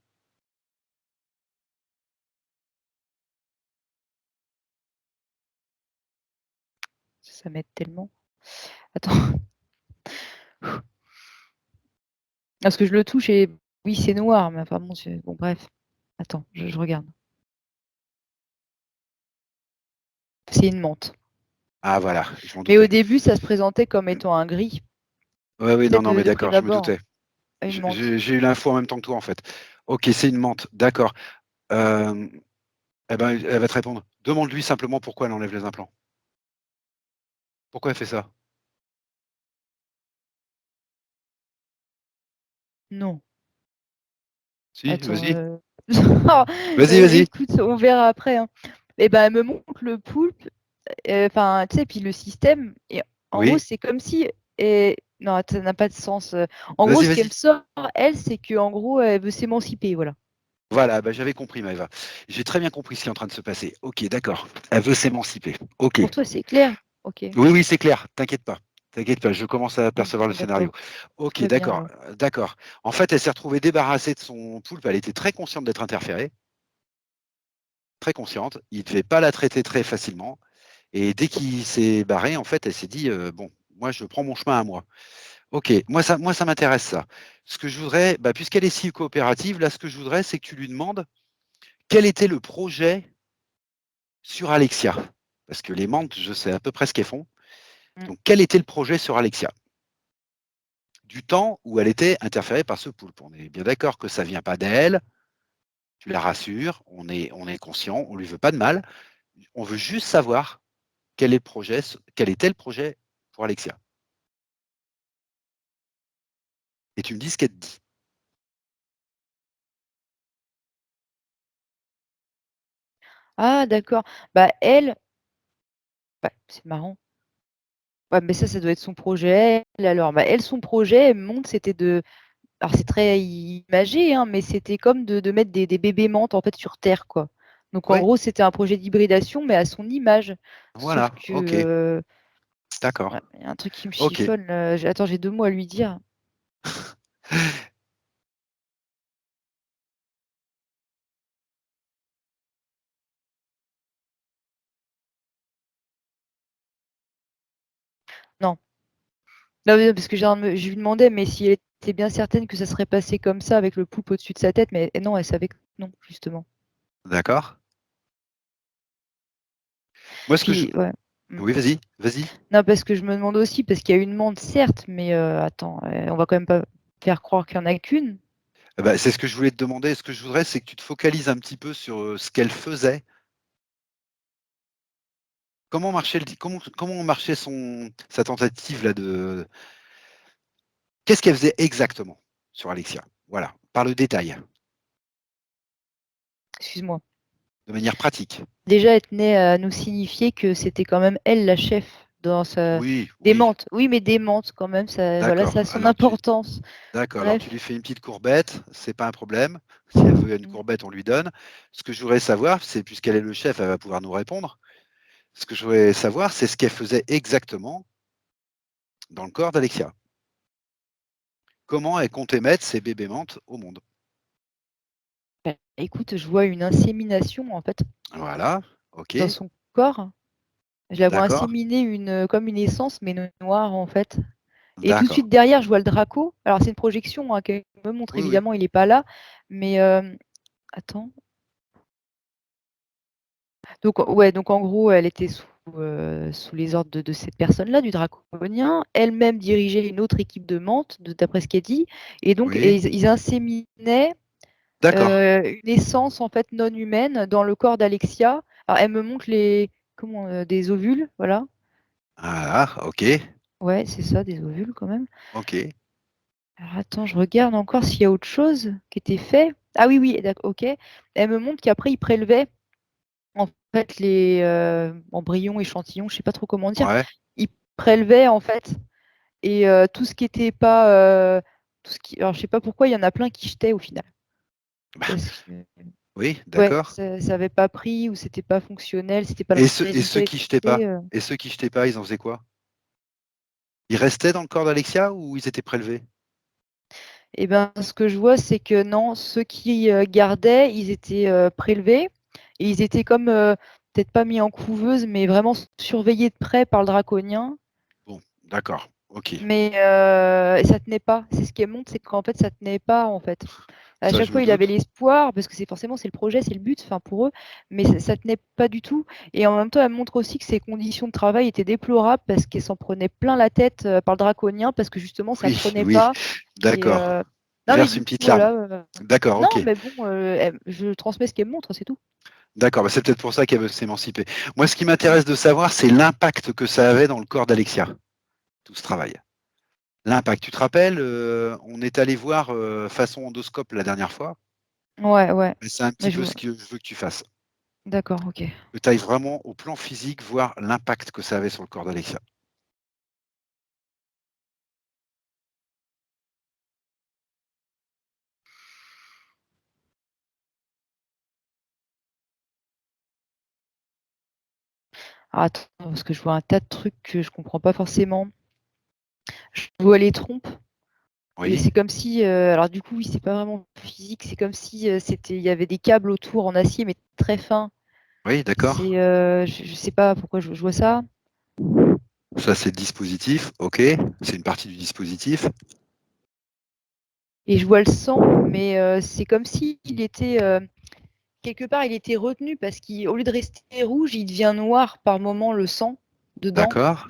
Ça m'aide tellement. Attends, parce que je le touche et oui, c'est noir, mais enfin bon, c'est bon bref. Attends, je regarde. C'est une menthe. Ah voilà, je m'en Mais au doutais. début, ça se présentait comme étant un gris, Ouais, oui, non, peut-être non, mais de prime d'accord, je me abord, doutais. une menthe. J'ai eu l'info en même temps que toi en fait. OK, c'est une menthe, d'accord. Hem, eh ben, elle va te répondre. Demande-lui simplement pourquoi elle enlève les implants. Pourquoi elle fait ça? Non, Si, attends, vas-y. non, Vas-y, vas-y. écoute, on verra après, hein. Et ben, elle me montre le poulpe, enfin, tu sais, puis le système et en gros, Oui, c'est comme si et non, ça n'a pas de sens, en gros, vas-y, ce qu'elle vas-y. me sort, elle, c'est qu'en gros, elle veut s'émanciper, voilà. Voilà, bah, j'avais compris Maëva. J'ai très bien compris ce qui est en train de se passer. OK, d'accord. Elle veut s'émanciper. OK. Pour toi, c'est clair? OK, Oui, oui, c'est clair, t'inquiète pas. T'inquiète pas, je commence à OK, percevoir le scénario. d'accord, OK, tout va bien d'accord, alors. d'accord. En fait, elle s'est retrouvée débarrassée de son poulpe, elle était très consciente d'être interférée, très consciente. Il ne devait pas la traiter très facilement et dès qu'il s'est barré, en fait, elle s'est dit, «Bon, moi, je prends mon chemin à moi». OK, moi ça m'intéresse ça. Ce que je voudrais, bah, puisqu'elle est si coopérative, là, ce que je voudrais, c'est que tu lui demandes quel était le projet sur Alexia? Parce que les menthes, je sais à peu près ce qu'elles font. Mmh. Donc quel était le projet sur Alexia? Du temps où elle était interférée par ce poulpe. On est bien d'accord que ça vient pas d'elle, tu la rassures, on est conscient, on lui veut pas de mal. On veut juste savoir quel était le projet pour Alexia. Et tu me dis ce qu'elle te dit. Ah d'accord. Bah, elle bah, c'est marrant. Ouais, mais ça doit être son projet, elle alors. Bah, elle, son projet, elle me montre, c'était de alors c'est très imagé, hein, mais c'était comme de mettre des bébés mantes, en fait, sur terre, quoi. Donc en Oui, gros, c'était un projet d'hybridation, mais à son image. Sauf voilà, que, OK, d'accord, ouais, il y a un truc qui me OK. chiffonne, attends, j'ai 2 mots à lui dire. Non, non, mais non, parce que je lui demandais, mais si elle était bien certaine que ça serait passé comme ça avec le poulpe au-dessus de sa tête, mais non, elle savait que non, justement. D'accord. Moi, ce que je Puis ouais. Mmh. oui, vas-y, vas-y. Non, parce que je me demande aussi, parce qu'il y a une montre, certes, mais attends, on va quand même pas faire croire qu'il y en a qu'une. Bah, c'est ce que je voulais te demander. Ce que je voudrais, c'est que tu te focalises un petit peu sur, ce qu'elle faisait. Comment marchait sa tentative là de qu'est-ce qu'elle faisait exactement sur Alexia? Voilà, par le détail, Excuse-moi. de manière pratique. Déjà, elle tenait à nous signifier que c'était quand même elle la chef dans sa Oui, oui, démente. Oui, mais démente quand même, ça voilà, d'accord. ça a son importance. D'accord, alors tu Bref. lui fais une petite courbette, c'est pas un problème. Si elle veut une Mmh. courbette, on lui donne. Ce que je voudrais savoir, c'est puisqu'elle est le chef, elle va pouvoir nous répondre. Ce que je voudrais savoir, c'est ce qu'elle faisait exactement dans le corps d'Alexia. Comment elle comptait mettre ses bébés mantes au monde? Bah, écoute, je vois une insémination, en fait, Voilà, OK, dans son corps. Je la vois d'accord, inséminer comme une essence, mais noire, en fait. Et tout de d'accord. suite derrière, je vois le Draco. Alors c'est une projection, hein, qu'elle me montre, Oui, oui, évidemment, il est pas là, mais attends. Donc ouais, donc en gros, elle était sous les ordres de cette personne-là, du draconien. Elle-même dirigeait une autre équipe de Mantes, d'après ce qu'elle dit, et donc oui, ils inséminaient d'accord. une essence en fait non humaine dans le corps d'Alexia. Alors elle me montre des ovules, voilà. Voilà, OK, Ouais, c'est ça, des ovules quand même. OK, Alors attends, je regarde encore s'il y a autre chose qui était fait. Ah oui, oui, d'accord, ok. Elle me montre qu'après ils prélevaient en fait les embryons, échantillons, je sais pas trop comment dire. ouais. Ils prélevaient en fait et tout ce qui était pas tout ce qui alors je sais pas pourquoi il y en a plein qui jetaient au final Bah, parce que oui, ouais, d'accord. ça avait pas pris ou c'était pas fonctionnel, c'était pas le Et ceux résultat qui jetaient pas? escompté. Et ceux qui jetaient pas, ils en faisaient quoi? Ils restaient dans le corps d'Alexia ou ils étaient prélevés? Et ben ce que je vois c'est que non, ceux qui gardaient, ils étaient prélevés et ils étaient comme peut-être pas mis en couveuse, mais vraiment surveillés de près par le draconien. Bon, d'accord, OK. Mais ça tenait pas. C'est ce qui montre, c'est qu'en fait, ça tenait pas, en fait. À Ça, chaque je me fois, il avait doute. l'espoir, parce que c'est forcément c'est le projet, c'est le but, enfin pour eux, mais ça tenait pas du tout. Et en même temps, elle montre aussi que ses conditions de travail étaient déplorables parce qu'elle s'en prenait plein la tête par le draconien, parce que justement, ça Oui, prenait oui, pas. Et d'accord. non, mais Verse du une coup, petite larme. voilà. D'accord, Non, OK. mais bon, je transmets ce qu'elle me montre, c'est tout. D'accord, bah, c'est peut-être pour ça qu'elle veut s'émanciper. Moi, ce qui m'intéresse de savoir, c'est l'impact que ça avait dans le corps d'Alexia, tout ce travail. L'impact. Tu te rappelles, on est allé voir, façon endoscope la dernière fois, Ouais, ouais. et c'est un Mais petit je peu vois. ce que je veux que tu fasses. D'accord, ok. Que tu ailles vraiment au plan physique voir l'impact que ça avait sur le corps d'Alexia. Ah, attends, parce que je vois un tas de trucs que je comprends pas forcément. Je vois les trompes. Et Oui, c'est comme si, alors du coup, oui, c'est pas vraiment physique, c'est comme si il y avait des câbles autour en acier, mais très fins. oui, d'accord. Je sais pas pourquoi je vois ça. Ça, c'est le dispositif, OK. C'est une partie du dispositif. Et je vois le sang, mais c'est comme si il était, quelque part, il était retenu parce qu'au lieu de rester rouge, il devient noir par moment, le sang, dedans. D'accord,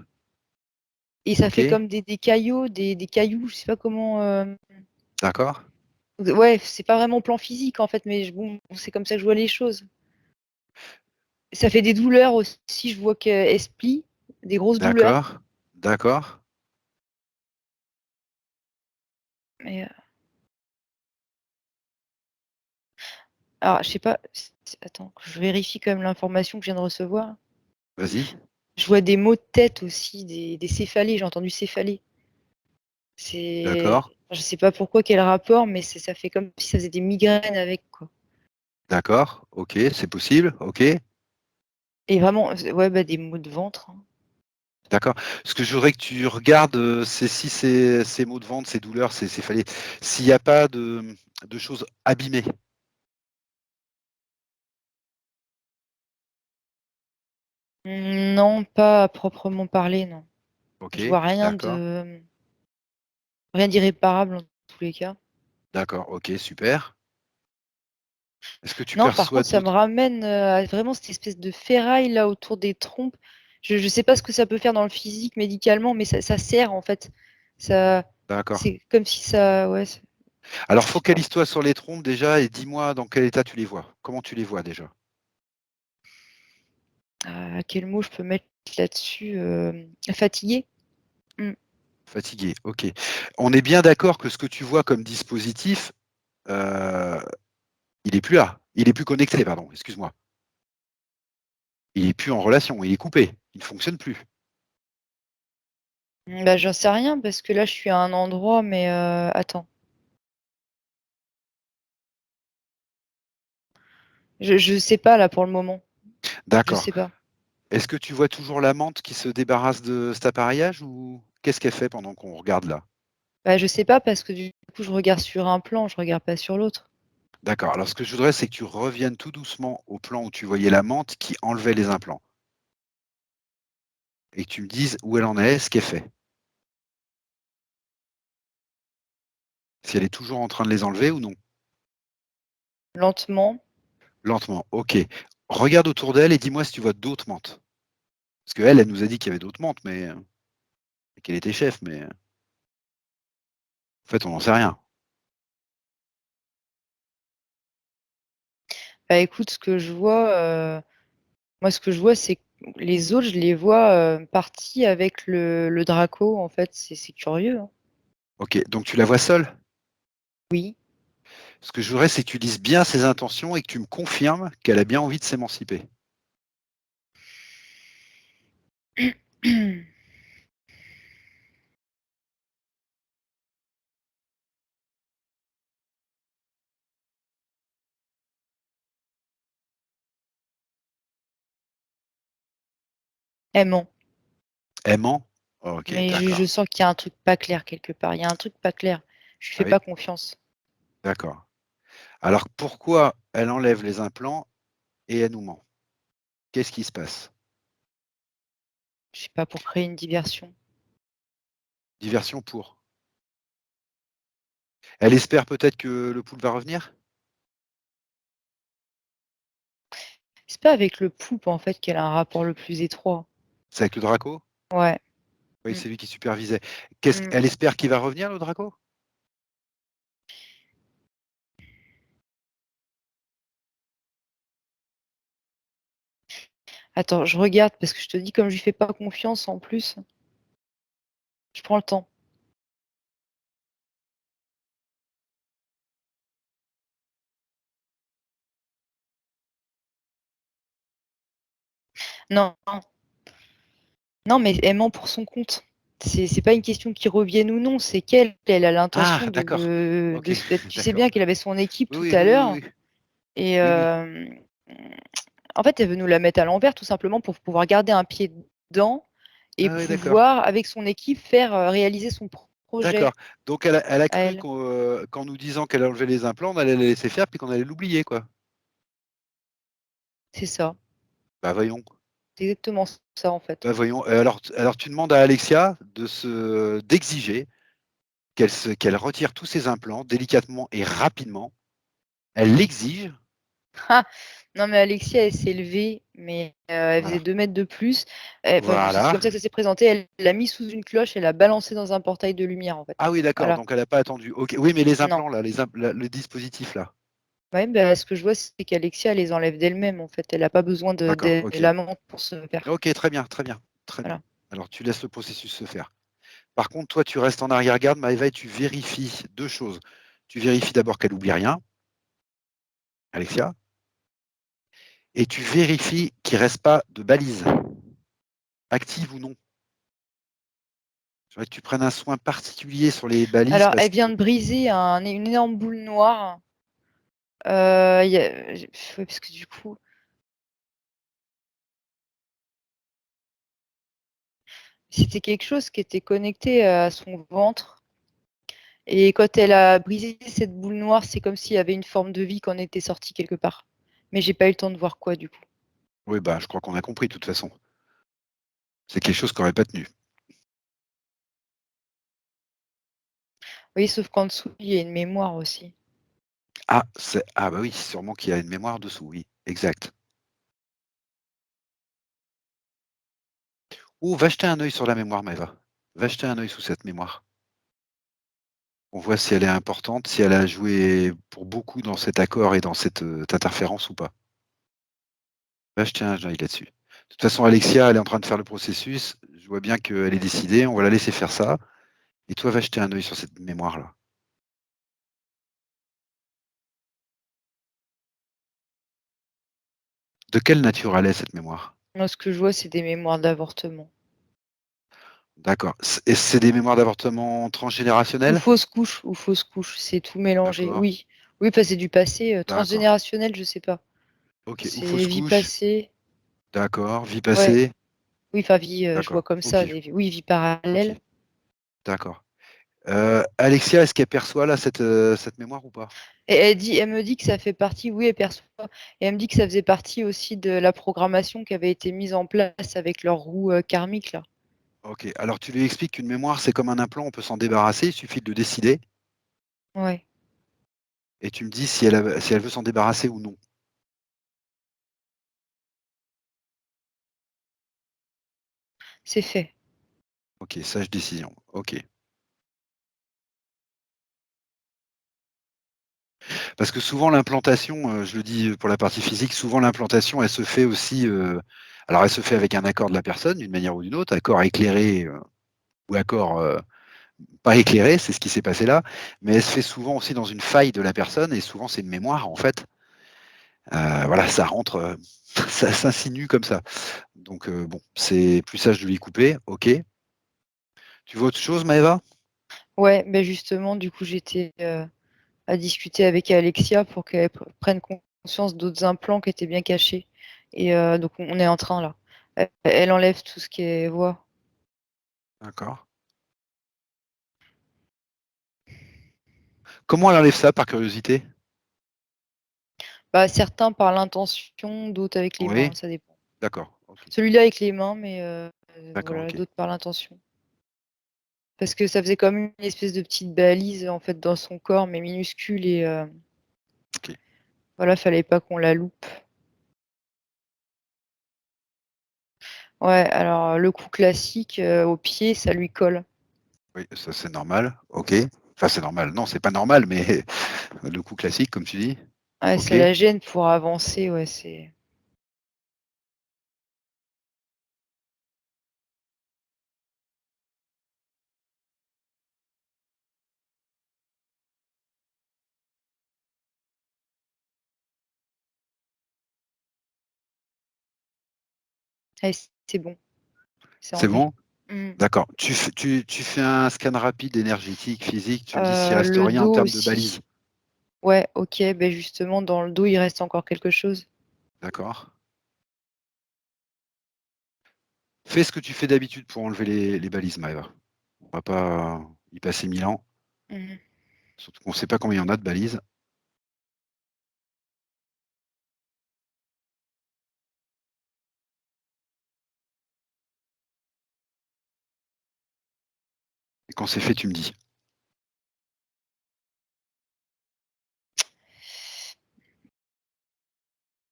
Et ça fait OK, comme des caillots, des cailloux, je sais pas comment. d'accord, Ouais, c'est pas vraiment plan physique en fait, mais bon, c'est comme ça que je vois les choses. Ça fait des douleurs aussi, je vois qu'elle se plie, des grosses douleurs. d'accord, d'accord. Mais, alors, je sais pas, attends, je vérifie quand même l'information que je viens de recevoir. Vas-y, Je vois des maux de tête aussi, des céphalées, j'ai entendu céphalées. C'est, d'accord, je sais pas pourquoi, quel rapport, mais ça fait comme si ça faisait des migraines avec, quoi. d'accord, OK, c'est possible, OK. Et vraiment, ouais, bah, des maux de ventre, hein. D'accord. Ce que je voudrais que tu regardes, c'est si ces maux de ventre, ces douleurs, ces céphalées, s'il n'y a pas de choses abîmées. Non, pas à proprement parler, non. OK, Je vois d'accord, rien d'irréparable en tous les cas. d'accord, OK, super. Est-ce que tu Non, par perçois contre, ça me d'autres ramène à vraiment cette espèce de ferraille là autour des trompes. Je sais pas ce que ça peut faire dans le physique médicalement, mais ça serre en fait. Ça, d'accord. c'est comme si ça, ouais, Alors je sais pas. focalise-toi sur les trompes déjà et dis-moi dans quel état tu les vois? Comment tu les vois déjà? Quel mot je peux mettre là-dessus? Fatigué? Mmh. Fatigué, OK. On est bien d'accord que ce que tu vois comme dispositif, heu, il est plus là. Il est plus connecté, pardon, excuse-moi. Il est plus en relation, il est coupé, il ne fonctionne plus. Bah, j'en sais rien parce que là, je suis à un endroit, mais attends. Je sais pas là pour le moment. Je D'accord. sais pas. Est-ce que tu vois toujours la menthe qui se débarrasse de cet appareillage ou qu'est-ce qu'elle fait pendant qu'on regarde là? Bah, je sais pas parce que du coup, je regarde sur un plan, je regarde pas sur l'autre. D'accord. Alors ce que je voudrais, c'est que tu reviennes tout doucement au plan où tu voyais la menthe qui enlevait les implants et que tu me dises où elle en est, ce qu'elle fait. Si elle est toujours en train de les enlever ou non? Lentement. Lentement, OK. Regarde autour d'elle et dis-moi si tu vois d'autres menthes. Parce qu'elle, elle nous a dit qu'il y avait d'autres menthes, mais et qu'elle était chef, mais en fait, on n'en sait rien. Bah, écoute, ce que je vois, moi, ce que je vois, c'est que les autres, je les vois, partis avec le Draco, en fait, c'est curieux, hein. OK, donc tu la vois seule? Oui. Ce que je voudrais, c'est que tu lises bien ses intentions et que tu me confirmes qu'elle a bien envie de s'émanciper. Elle ment, Elle ment? OK, mais je d'accord. sens qu'il y a un truc pas clair quelque part. Il y a un truc pas clair. Je lui Ah fais oui? pas confiance. D'accord. Alors pourquoi elle enlève les implants et elle nous ment? Qu'est-ce qui se passe? Je sais pas, pour créer une diversion. Diversion pour? Elle espère peut-être que le poule va revenir? C'est pas avec le poulpe, en fait, qu'elle a un rapport le plus étroit. C'est avec le Draco? Ouais. Oui, Mmh. c'est lui qui supervisait. Qu'est-ce Mmh. qu'elle espère qu'il va revenir, le Draco? Attends, je regarde parce que je te dis, comme je lui fais pas confiance en plus, je prends le temps. Non, non, non, mais elle ment pour son compte. C'est pas une question qu'il revienne ou non, c'est qu'elle, elle a Ah l'intention d'accord. OK, de se mettre, tu sais d'accord. bien qu'elle avait son équipe Oui, tout oui, à oui, oui, l'heure oui. et Oui, oui. en fait, elle veut nous la mettre à l'envers tout simplement pour pouvoir garder un pied dedans et Ah oui, d'accord. pouvoir, avec son équipe, faire, réaliser son D'accord. projet Donc elle a à cru elle. qu'en nous disant qu'elle a enlevé les implants, on allait la laisser faire puis qu'on allait l'oublier, quoi? C'est ça, Bah voyons. c'est exactement ça, en fait. Bah voyons. Alors tu demandes à Alexia d'exiger qu'elle retire tous ses implants délicatement et rapidement. Elle l'exige. Ah! Non, mais Alexia, elle s'est levée, mais elle faisait Voilà. 2 mètres de plus. Enfin, c'est Voilà. comme ça que ça s'est présenté. Elle l'a mis sous une cloche et l'a balancé dans un portail de lumière, en fait. Ah oui, d'accord, Voilà. donc elle a pas attendu. OK. Oui, mais les Non. implants là, le dispositif là? Ouais, bah, ce que je vois, c'est qu'Alexia, elle les enlève d'elle-même, en fait. Elle a pas besoin D'accord, de OK. l'amante pour se faire. OK, très bien, très bien, très bien. Voilà. Alors tu laisses le processus se faire. Par contre, toi, tu restes en arrière-garde, Maëva, et tu vérifies 2 choses. Tu vérifies d'abord qu'elle oublie rien, Alexia, et tu vérifies qu'il reste pas de balises, actives ou non. Je voudrais que tu prennes un soin particulier sur les balises Alors, parce elle que vient de briser une énorme boule noire. Il y a ouais, parce que du coup, c'était quelque chose qui était connecté à son ventre et quand elle a brisé cette boule noire, c'est comme s'il y avait une forme de vie qui en était sortie quelque part. Mais j'ai pas eu le temps de voir quoi, du coup. oui, bah, je crois qu'on a compris de toute façon. C'est quelque chose qui aurait pas tenu. Oui, sauf qu'en dessous, il y a une mémoire aussi. Ah bah oui, sûrement qu'il y a une mémoire dessous, oui, exact. Oh, va jeter un œil sur la mémoire, Maëva. Va jeter un œil sous cette mémoire. On voit si elle est importante, si elle a joué pour beaucoup dans cet accord et dans cette, interférence ou pas. Va jeter un œil là-dessus. De toute façon, Alexia, elle est en train de faire le processus. Je vois bien qu'elle est décidée, on va la laisser faire ça. Et toi, va jeter un œil sur cette mémoire-là. De quelle nature elle est cette mémoire? Moi, ce que je vois, c'est des mémoires d'avortement. D'accord. Et c'est des mémoires d'avortement transgénérationnelles? Ou fausse couche, c'est tout mélangé. D'accord, Oui, oui, enfin, c'est du passé, d'accord. transgénérationnel, je sais pas. OK. Ou C'est fausse vie couche? passée, D'accord. Vie ouais, passée? oui, enfin vie, je vois D'accord. comme ça, OK, des oui, vie OK. parallèle. D'accord. Alexia, est-ce qu'elle perçoit là cette mémoire ou pas? Et elle me dit que ça fait partie, oui, elle perçoit, et elle me dit que ça faisait partie aussi de la programmation qui avait été mise en place avec leur roue, karmique là. OK. Alors tu lui expliques qu'une mémoire, c'est comme un implant, on peut s'en débarrasser, il suffit de le décider Ouais, et tu me dis si elle veut s'en débarrasser ou non. c'est fait. OK, sage décision. OK. Parce que souvent l'implantation, je le dis pour la partie physique, souvent l'implantation, elle se fait aussi, alors elle se fait avec un accord de la personne d'une manière ou d'une autre, accord éclairé, ou accord, pas éclairé, c'est ce qui s'est passé là, mais elle se fait souvent aussi dans une faille de la personne et souvent c'est une mémoire en fait. Voilà, ça rentre, ça s'insinue comme ça. Donc bon, c'est plus sage de lui couper, OK. Tu veux autre chose Maëva? Ouais, beh, justement, du coup, j'étais, à discuter avec Alexia pour qu'elle prenne conscience d'autres implants qui étaient bien cachés. Et donc on est en train là. Elle enlève tout ce qui est voix. D'accord. Comment elle enlève ça par curiosité? Bah, certains par l'intention, d'autres avec les Oui, mains, ça dépend. d'accord, OK. Celui-là avec les mains, mais D'accord, voilà, OK. d'autres par l'intention. Parce que ça faisait comme une espèce de petite balise en fait dans son corps, mais minuscule, et OK. voilà, fallait pas qu'on la loupe. Ouais, alors le coup classique, au pied, ça lui colle. Oui, ça c'est normal, OK. Enfin c'est normal, non, c'est pas normal, mais le coup classique comme tu dis. Ouais, OK. ça la gêne pour avancer, ouais, c'est ouais, c'est bon, c'est C'est enlevé. bon? Mmh. D'accord. Tu fais un scan rapide énergétique, physique, tu me dis s'il reste Le rien en dos termes de balises. aussi. Ouais, OK, beh, justement dans le dos, il reste encore quelque chose. D'accord. Fais ce que tu fais d'habitude pour enlever les balises, Maëva. On va pas y passer 1000 ans, Mmh. surtout qu'on ne sait pas combien il y en a de balises. Et quand c'est fait, tu me dis.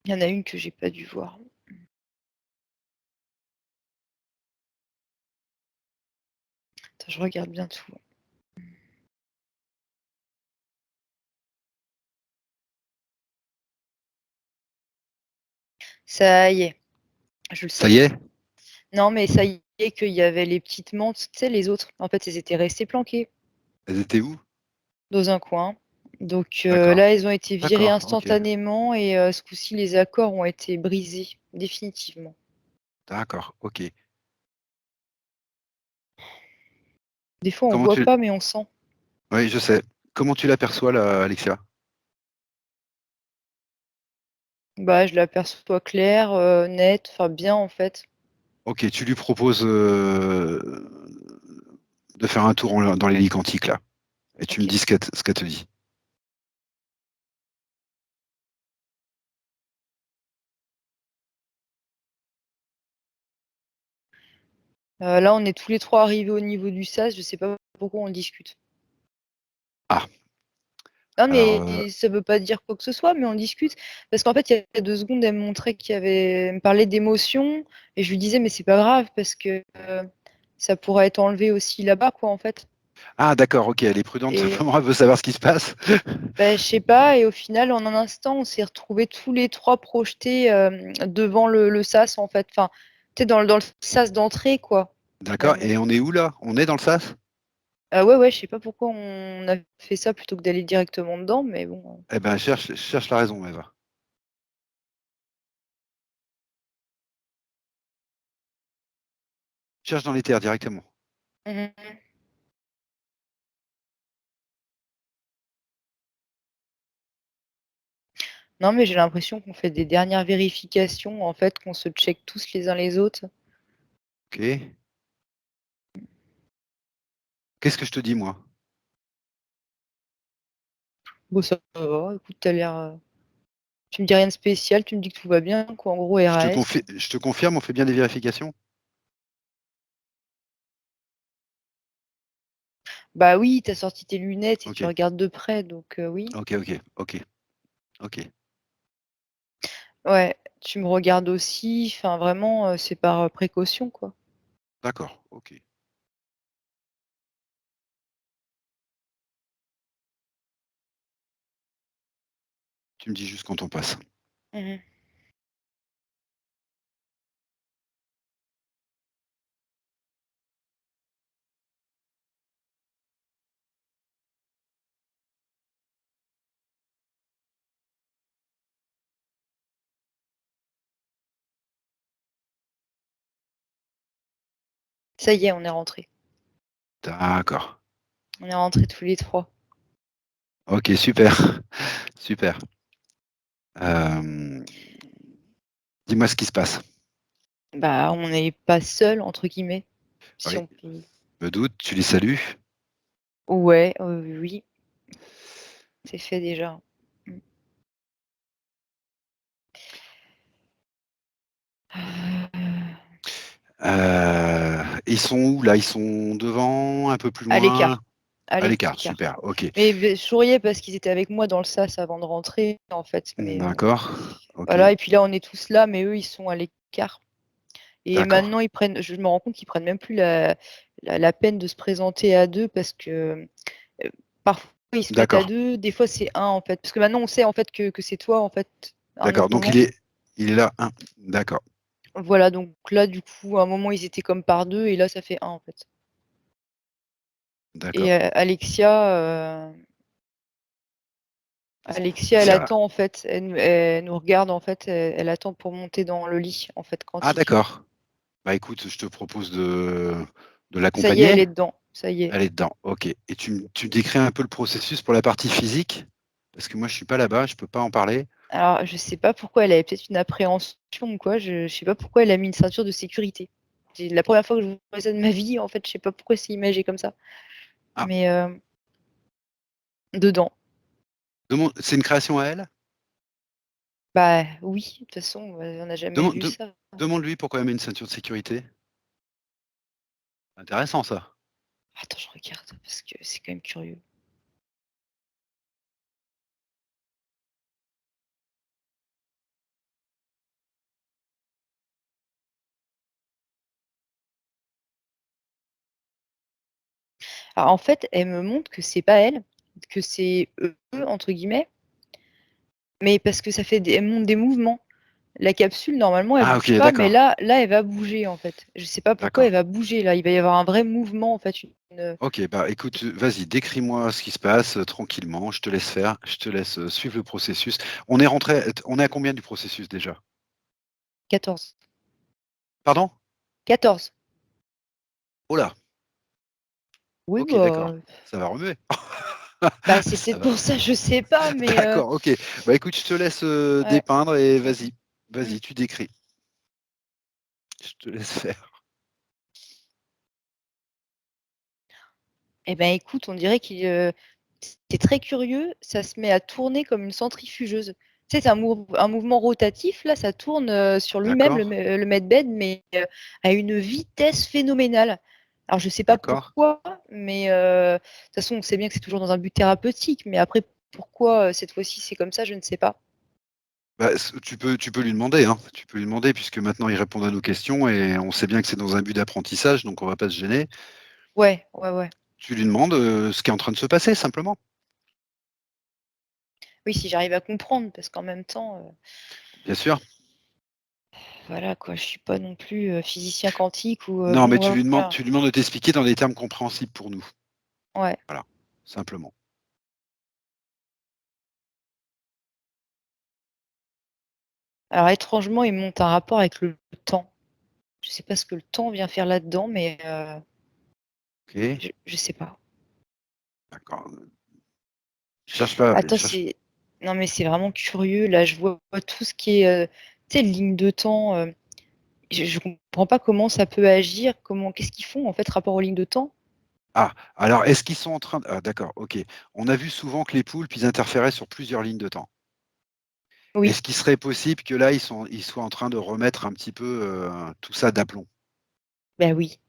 Il y en a une que j'ai pas dû voir. Attends, je regarde bien tout. Ça y est, je le Ça y savais. est? Non, mais ça y est qu'il y avait les petites mantes, tu sais, les autres, en fait, elles étaient restées planquées Elles étaient où? dans un coin. Donc D'accord. là, elles ont été virées D'accord, OK. instantanément, et ce coup-ci, les accords ont été brisés définitivement. D'accord, OK. Des fois, on Comment voit tu pas, mais on sent. Oui, je sais. Comment tu l'aperçois là, Alexia? Bah, je l'aperçois claire, nette, enfin bien, en fait. OK, tu lui proposes, de faire un tour dans l'hélice quantique là et tu me OK. dis ce qu'elle te dit. Là, on est tous les 3 arrivés au niveau du sas, je sais pas pourquoi on discute. Ah, Non, alors, mais ça veut pas dire quoi que ce soit, mais on discute. Parce qu'en fait, il y a 2 secondes, elle me montrait elle me parlait d'émotions, et je lui disais: «Mais c'est pas grave parce que, ça pourrait être enlevé aussi là-bas, quoi, en fait». ah d'accord, OK, elle est prudente, Et simplement elle veut savoir ce qui se passe. bah, je sais pas, et au final, en un instant, on s'est retrouvés tous les 3 projetés, devant le sas, en fait. Enfin, tu sais, dans le sas d'entrée, quoi, D'accord, finalement. et on est où là? On est dans le sas? Ah ouais, ouais, je sais pas pourquoi on a fait ça plutôt que d'aller directement dedans, mais bon. Eh ben, cherche la raison, Eva. Cherche dans les terres directement. Mmh. Non, mais j'ai l'impression qu'on fait des dernières vérifications, en fait, qu'on se check tous les uns les autres. OK. Qu'est-ce que je te dis, moi? Bon, ça va, écoute, tu as l'air, tu me dis rien de spécial, tu me dis que tout va bien, quoi, en gros RAS. Je te confirme, on fait bien des vérifications? Bah oui, tu as sorti tes lunettes et tu OK. regardes de près, donc oui. OK, OK, OK, OK. Ouais, tu me regardes aussi, enfin vraiment, c'est par, précaution, quoi. D'accord, OK. Tu me dis juste quand on passe. Mmh. Ça y est, on est rentrés. D'accord. On est rentrés tous les 3. OK, super, super. Hem, dis-moi ce qui se passe. Bah, on n'est pas «seuls» entre guillemets, si Oui, on peut. je me doute, tu les salues? Ouais, oui, c'est fait déjà. Mmh. Heu, Ils sont où là? Ils sont devant, un peu plus à loin? l'écart, à À l'écart, l'écart. super, OK. Mais je souriais parce qu'ils étaient avec moi dans le sas avant de rentrer, en fait, mais D'accord, OK, voilà et puis là, on est tous là, mais eux, ils sont à l'écart et d'accord, maintenant, ils prennent je me rends compte qu'ils prennent même plus la peine de se présenter à 2 parce que, heu, parfois, ils se mettent à d'accord, 2, des fois, c'est 1 en fait. Parce que maintenant, on sait, en fait, que c'est toi, en fait, à un d'accord, autre donc moment. il est là, 1, d'accord, Voilà, donc là, du coup, à un moment, ils étaient comme par 2 et là, ça fait 1 en fait et d'accord. Alexia, elle Sia attend, en fait, elle nous regarde, en fait, elle attend pour monter dans le lit, en fait, ah quantique. d'accord. Bah, écoute, je te propose de Ça y est, elle l'accompagner. est dedans, ça y est. Elle est dedans, OK, et tu décris un peu le processus pour la partie physique? Parce que moi je suis pas là-bas, je peux pas en parler. Alors, je sais pas pourquoi elle avait peut-être une appréhension ou quoi, je sais pas pourquoi elle a mis une ceinture de sécurité. C'est la première fois que je vois ça de ma vie, en fait, je sais pas pourquoi c'est imagé comme ça, Ah, mais dedans. c'est une création à elle? Bah, oui, de toute façon, on n'a jamais vu Demande ça. demande-lui pourquoi elle met une ceinture de sécurité. Intéressant ça. Attends, je regarde parce que c'est quand même curieux. Alors en fait, elle me montre que c'est pas elle, que c'est «eux» entre guillemets, mais parce que ça fait des elle montre des mouvements. La capsule normalement elle Ah OK, bouge pas, mais d'accord, là elle va bouger en fait. Je sais pas pourquoi d'accord. elle va bouger là, il va y avoir un vrai mouvement en fait, OK, bah, écoute, vas-y, décris-moi ce qui se passe, tranquillement, je te laisse faire, je te laisse, suivre le processus. On est à combien du processus déjà? 14. Pardon? 14. Oh là! Oui, OK, d'accord, bah, ça va remuer. bah, c'est Ça peut-être va pour ça, je sais pas, mais d'accord, OK. Bah, écoute, je te laisse, ouais. dépeindre et Mmh, vas-y, mmh. vas-y, tu décris. Je te laisse faire. Et ben, écoute, on dirait c'est très curieux, ça se met à tourner comme une centrifugeuse. Tu sais, c'est un mouvement rotatif, là, ça tourne, sur lui-même, D'accord, le medbed, mais à une vitesse phénoménale. Alors je sais pas d'accord. pourquoi, mais de toute façon, on sait bien que c'est toujours dans un but thérapeutique, mais après pourquoi, cette fois-ci, c'est comme ça, je ne sais pas. Bah, tu peux lui demander, hein. Tu peux lui demander puisque maintenant il répond à nos questions et on sait bien que c'est dans un but d'apprentissage, donc on va pas se gêner. Ouais, ouais, ouais. Tu lui demandes, ce qui est en train de se passer simplement. Oui, si j'arrive à comprendre, parce qu'en même temps, Bien sûr. voilà quoi, je suis pas non plus, physicien quantique ou Non, mais bon, voilà. tu lui demandes de t'expliquer dans des termes compréhensibles pour nous. Ouais. Voilà, simplement. Alors étrangement, il monte un rapport avec le temps. Je sais pas ce que le temps vient faire là-dedans, mais OK. Je sais pas. D'accord. Cherche pas, Attends, cherche. non, mais c'est vraiment curieux. Là, je vois tout ce qui est, tu sais, ligne de temps, je comprends pas comment ça peut agir, qu'est-ce qu'ils font, en fait, rapport aux lignes de temps? Ah, alors est-ce qu'ils sont en train ah d'accord, OK. On a vu souvent que les poulpes, ils interféraient sur plusieurs lignes de temps. Oui, Est-ce qu'il serait possible que là, ils soient en train de remettre un petit peu, tout ça d'aplomb? bah, oui.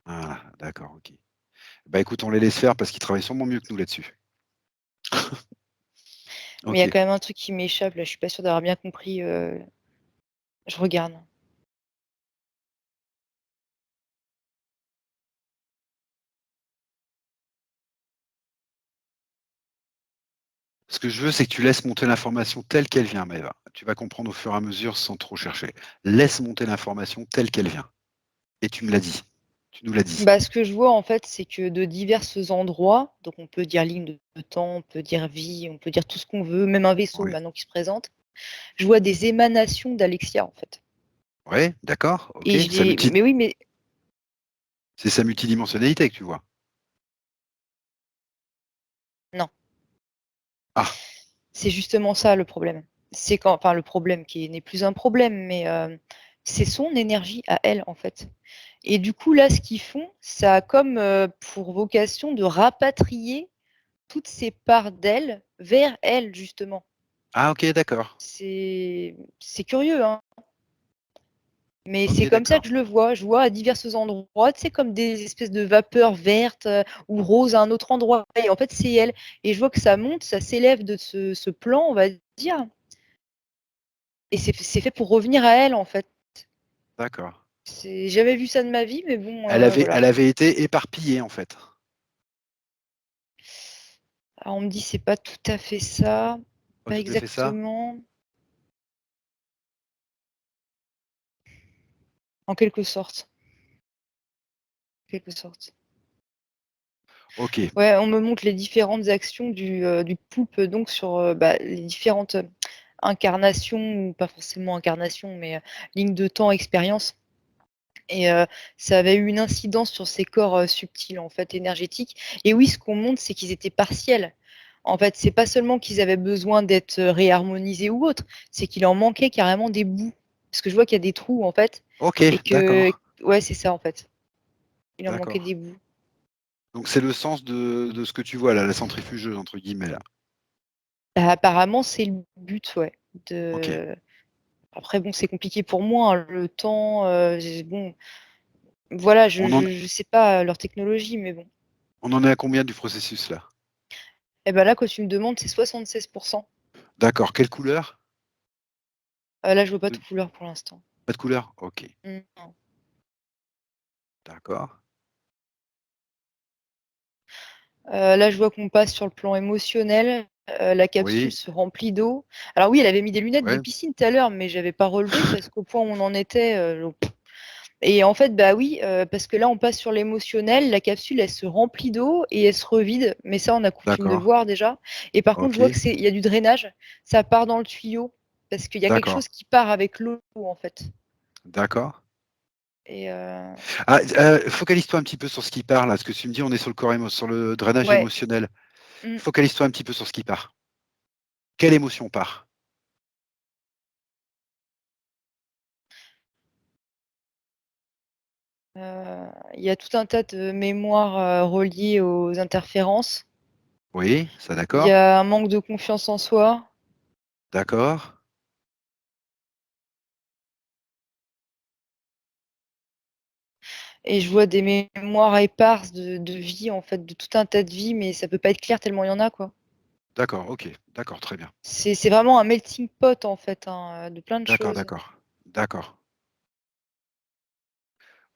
Ah, d'accord, OK. Bah, écoute, on les laisse faire parce qu'ils travaillent sûrement mieux que nous là-dessus. Mais il y a OK. quand même un truc qui m'échappe, là, je suis pas sûre d'avoir bien compris, je regarde. Ce que je veux, c'est que tu laisses monter l'information telle qu'elle vient, Maëva. Tu vas comprendre au fur et à mesure sans trop chercher. Laisse monter l'information telle qu'elle vient et tu me l'as dit. Tu nous l'as dit. Bah, ce que je vois, en fait, c'est que de diverses endroits, donc on peut dire ligne de temps, on peut dire vie, on peut dire tout ce qu'on veut, même un vaisseau Oui. maintenant qui se présente, je vois des émanations d'Alexia, en fait. Ouais, d'accord, OK. Et je les mais oui, mais C'est sa multidimensionnalité que tu vois? non, Ah, c'est justement ça le problème. C'est quand enfin le problème qui n'est plus un problème, mais c'est son énergie à elle, en fait. Et du coup, là, ce qu'ils font, ça a comme, pour vocation de rapatrier toutes ces parts d'elle vers elle, justement. ah OK, d'accord. C'est curieux, hein, mais c'est OK, comme ça d'accord. que je le vois. Je vois à divers endroits, tu sais, comme des espèces de vapeurs vertes, ou roses à un autre endroit et en fait, c'est elle et je vois que ça monte, ça s'élève de ce plan, on va dire et c'est fait pour revenir à elle, en fait. D'accord. C'est jamais vu ça de ma vie, mais bon, voilà. Elle avait été éparpillée, en fait. Alors on me dit: «C'est pas tout à fait ça», Pas pas tout à fait ça? exactement, en quelque sorte. OK. Ouais, on me montre les différentes actions du poulpe donc sur, bah, les différentes, incarnations ou pas forcément incarnations, mais, lignes de temps, expériences et ça avait eu une incidence sur ces corps, subtils, en fait, énergétiques et oui, ce qu'on montre, c'est qu'ils étaient partiels. En fait, c'est pas seulement qu'ils avaient besoin d'être, réharmonisés ou autre, c'est qu'il en manquait carrément des bouts. Parce que je vois qu'il y a des trous, en fait OK, et que d'accord, ouais, c'est ça, en fait. Il en manquait d'accord. des bouts. Donc c'est le sens de ce que tu vois là, la «centrifugeuse» entre guillemets là. Bah, apparemment, c'est le but, ouais, OK. de après bon, c'est compliqué pour moi, hein, le temps, j'ai bon, voilà, On en je sais pas leur technologie, mais bon. on en est à combien du processus là? Et bah, là, quand tu me demandes, c'est 76. D'accord, quelle couleur? Là, je vois pas de De couleur pour l'instant. pas de couleur? OK, Non. d'accord. Là, je vois qu'on passe sur le plan émotionnel, la capsule Oui, se remplit d'eau. Alors oui, elle avait mis des lunettes de ouais, piscine tout à l'heure, mais j'avais pas relevé parce qu'au point où on en était, et en fait, bah oui, parce que là, on passe sur l'émotionnel, la capsule, elle se remplit d'eau et elle se revide, mais ça, on a coutume de d'accord. voir déjà. Et par contre, je vois OK, que il y a du drainage, ça part dans le tuyau, parce qu'il y a quelque d'accord, chose qui part avec l'eau, en fait. d'accord. Et Ah, focalise-toi un petit peu sur ce qui part là, ce que tu me dis, on est sur le corps sur le drainage ouais, émotionnel. mmh, Focalise-toi un petit peu sur ce qui part. Quelle émotion part? il y a tout un tas de mémoires, reliées aux interférences. Oui, ça Il y d'accord, a un manque de confiance en soi d'accord, et je vois des mémoires éparses de vie, en fait, de tout un tas de vies, mais ça peut pas être clair tellement il y en a, quoi. d'accord, OK, d'accord, très bien. C'est vraiment un melting pot, en fait, hein, de plein de D'accord, choses. d'accord, d'accord.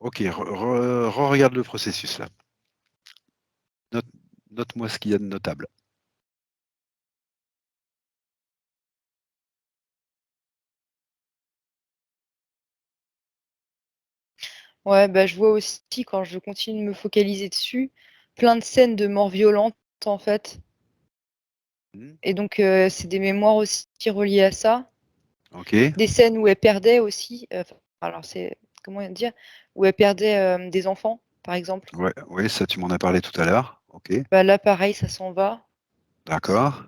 OK, regarde le processus là. Note note-moi ce qu'il y a de notable. Ouais, bah, je vois aussi quand je continue de me focaliser dessus, plein de scènes de morts violentes, en fait Mmh, et donc c'est des mémoires aussi reliées à ça. OK, Des scènes où elle perdait aussi, enfin, alors c'est comment dire? Où elle perdait, des enfants. par exemple. Ouais, oui, ça, tu m'en as parlé tout à l'heure. OK, Bah, là, pareil, ça s'en va. d'accord.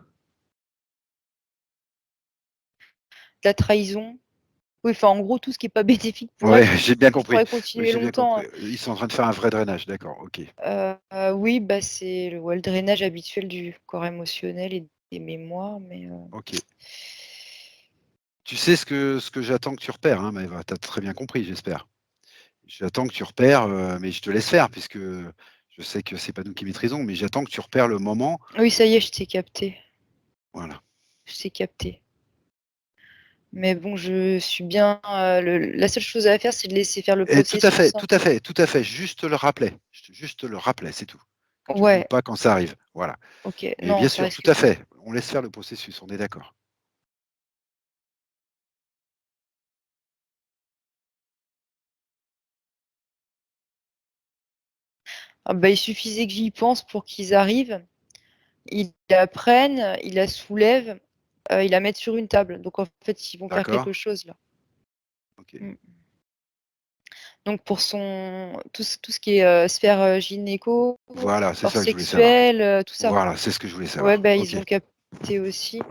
La trahison. Oui, enfin, en gros, tout ce qui est pas bénéfique pour Ouais, elle, j'ai bien je compris. pourrais Oui, continuer j'ai bien longtemps, compris. hein. Ils sont en train de faire un vrai drainage, d'accord, OK, Oui, bah, c'est le drainage habituel du corps émotionnel et des mémoires, mais OK. Tu sais ce que j'attends que tu repères, hein, Maëva, tu as très bien compris, j'espère. J'attends que tu repères, mais je te laisse faire puisque je sais que c'est pas nous qui maîtrisons, mais j'attends que tu repères le moment. oui, ça y est, je t'ai capté. Voilà. Je t'ai capté. Mais bon, je suis bien, la seule chose à faire, c'est de laisser faire le Et tout à fait, processus, hein. tout à fait, tout à fait. Juste le rappelais. Juste le rappelais, c'est tout. Que tu l'oublies Ouais, pas quand ça arrive. Voilà. OK. Mais Non, bien ça sûr, tout risque à pas. fait. On laisse faire le processus, on est d'accord. Ah bah, il suffisait que j'y pense pour qu'ils arrivent, ils la prennent, ils la soulèvent, ils la mettent sur une table. Donc en fait, ils vont faire D'accord? quelque chose là. OK. Mmh. Donc pour son tout ce qui est, sphère, gynéco, Voilà, c'est corps ça que je voulais savoir. sexuel, tout ça. Voilà, c'est ce que je voulais Ouais, savoir. bah, OK. ils ont capté aussi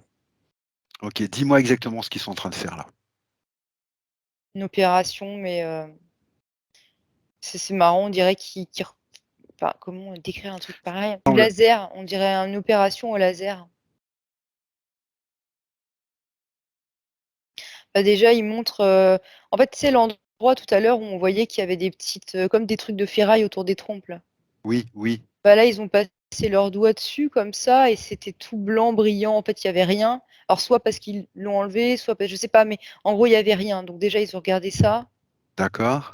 OK, dis-moi exactement ce qu'ils sont en train de faire là. une opération, mais c'est marrant, on dirait qu'ils enfin, comment décrire un truc pareil? Du Semble laser, on dirait une opération au laser. Bah, déjà, ils montrent, en fait, tu sais l'endroit tout à l'heure où on voyait qu'il y avait des petites, comme des trucs de ferraille autour des trompes là. oui, oui, Bah, là, ils ont passé leurs doigts dessus comme ça et c'était tout blanc, brillant, en fait, il y avait rien. Alors soit parce qu'ils l'ont enlevé, soit parce je sais pas, mais en gros, il y avait rien. Donc déjà, ils ont regardé ça. d'accord.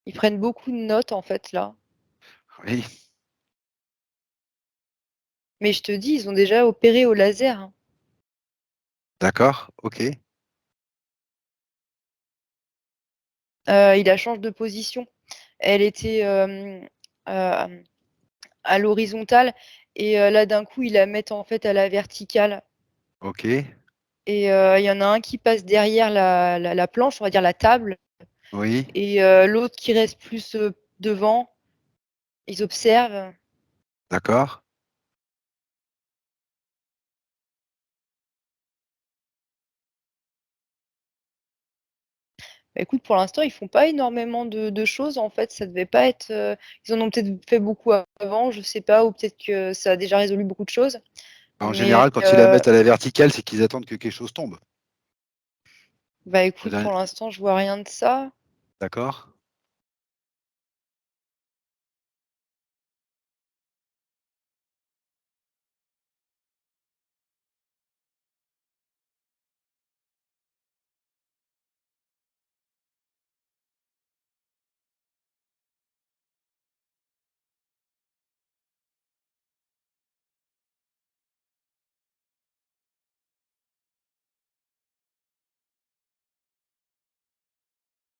Ils prennent beaucoup de notes, en fait, là. Oui, Mais je te dis, ils ont déjà opéré au laser, hein. d'accord, OK, Il la change de position. Elle était, à l'horizontale et là, d'un coup, ils la mettent, en fait, à la verticale OK, et il y en a un qui passe derrière la planche, on va dire la table oui, et l'autre qui reste plus, devant. Ils observent. d'accord. Bah, écoute, pour l'instant, ils font pas énormément de choses, en fait. Ça devait pas être, ils en ont peut-être fait beaucoup avant, je sais pas, ou peut-être que ça a déjà résolu beaucoup de choses. En Mais général, quand ils la mettent à la verticale, c'est qu'ils attendent que quelque chose tombe. bah, La écoute, pour dernière l'instant, je vois rien de ça. d'accord,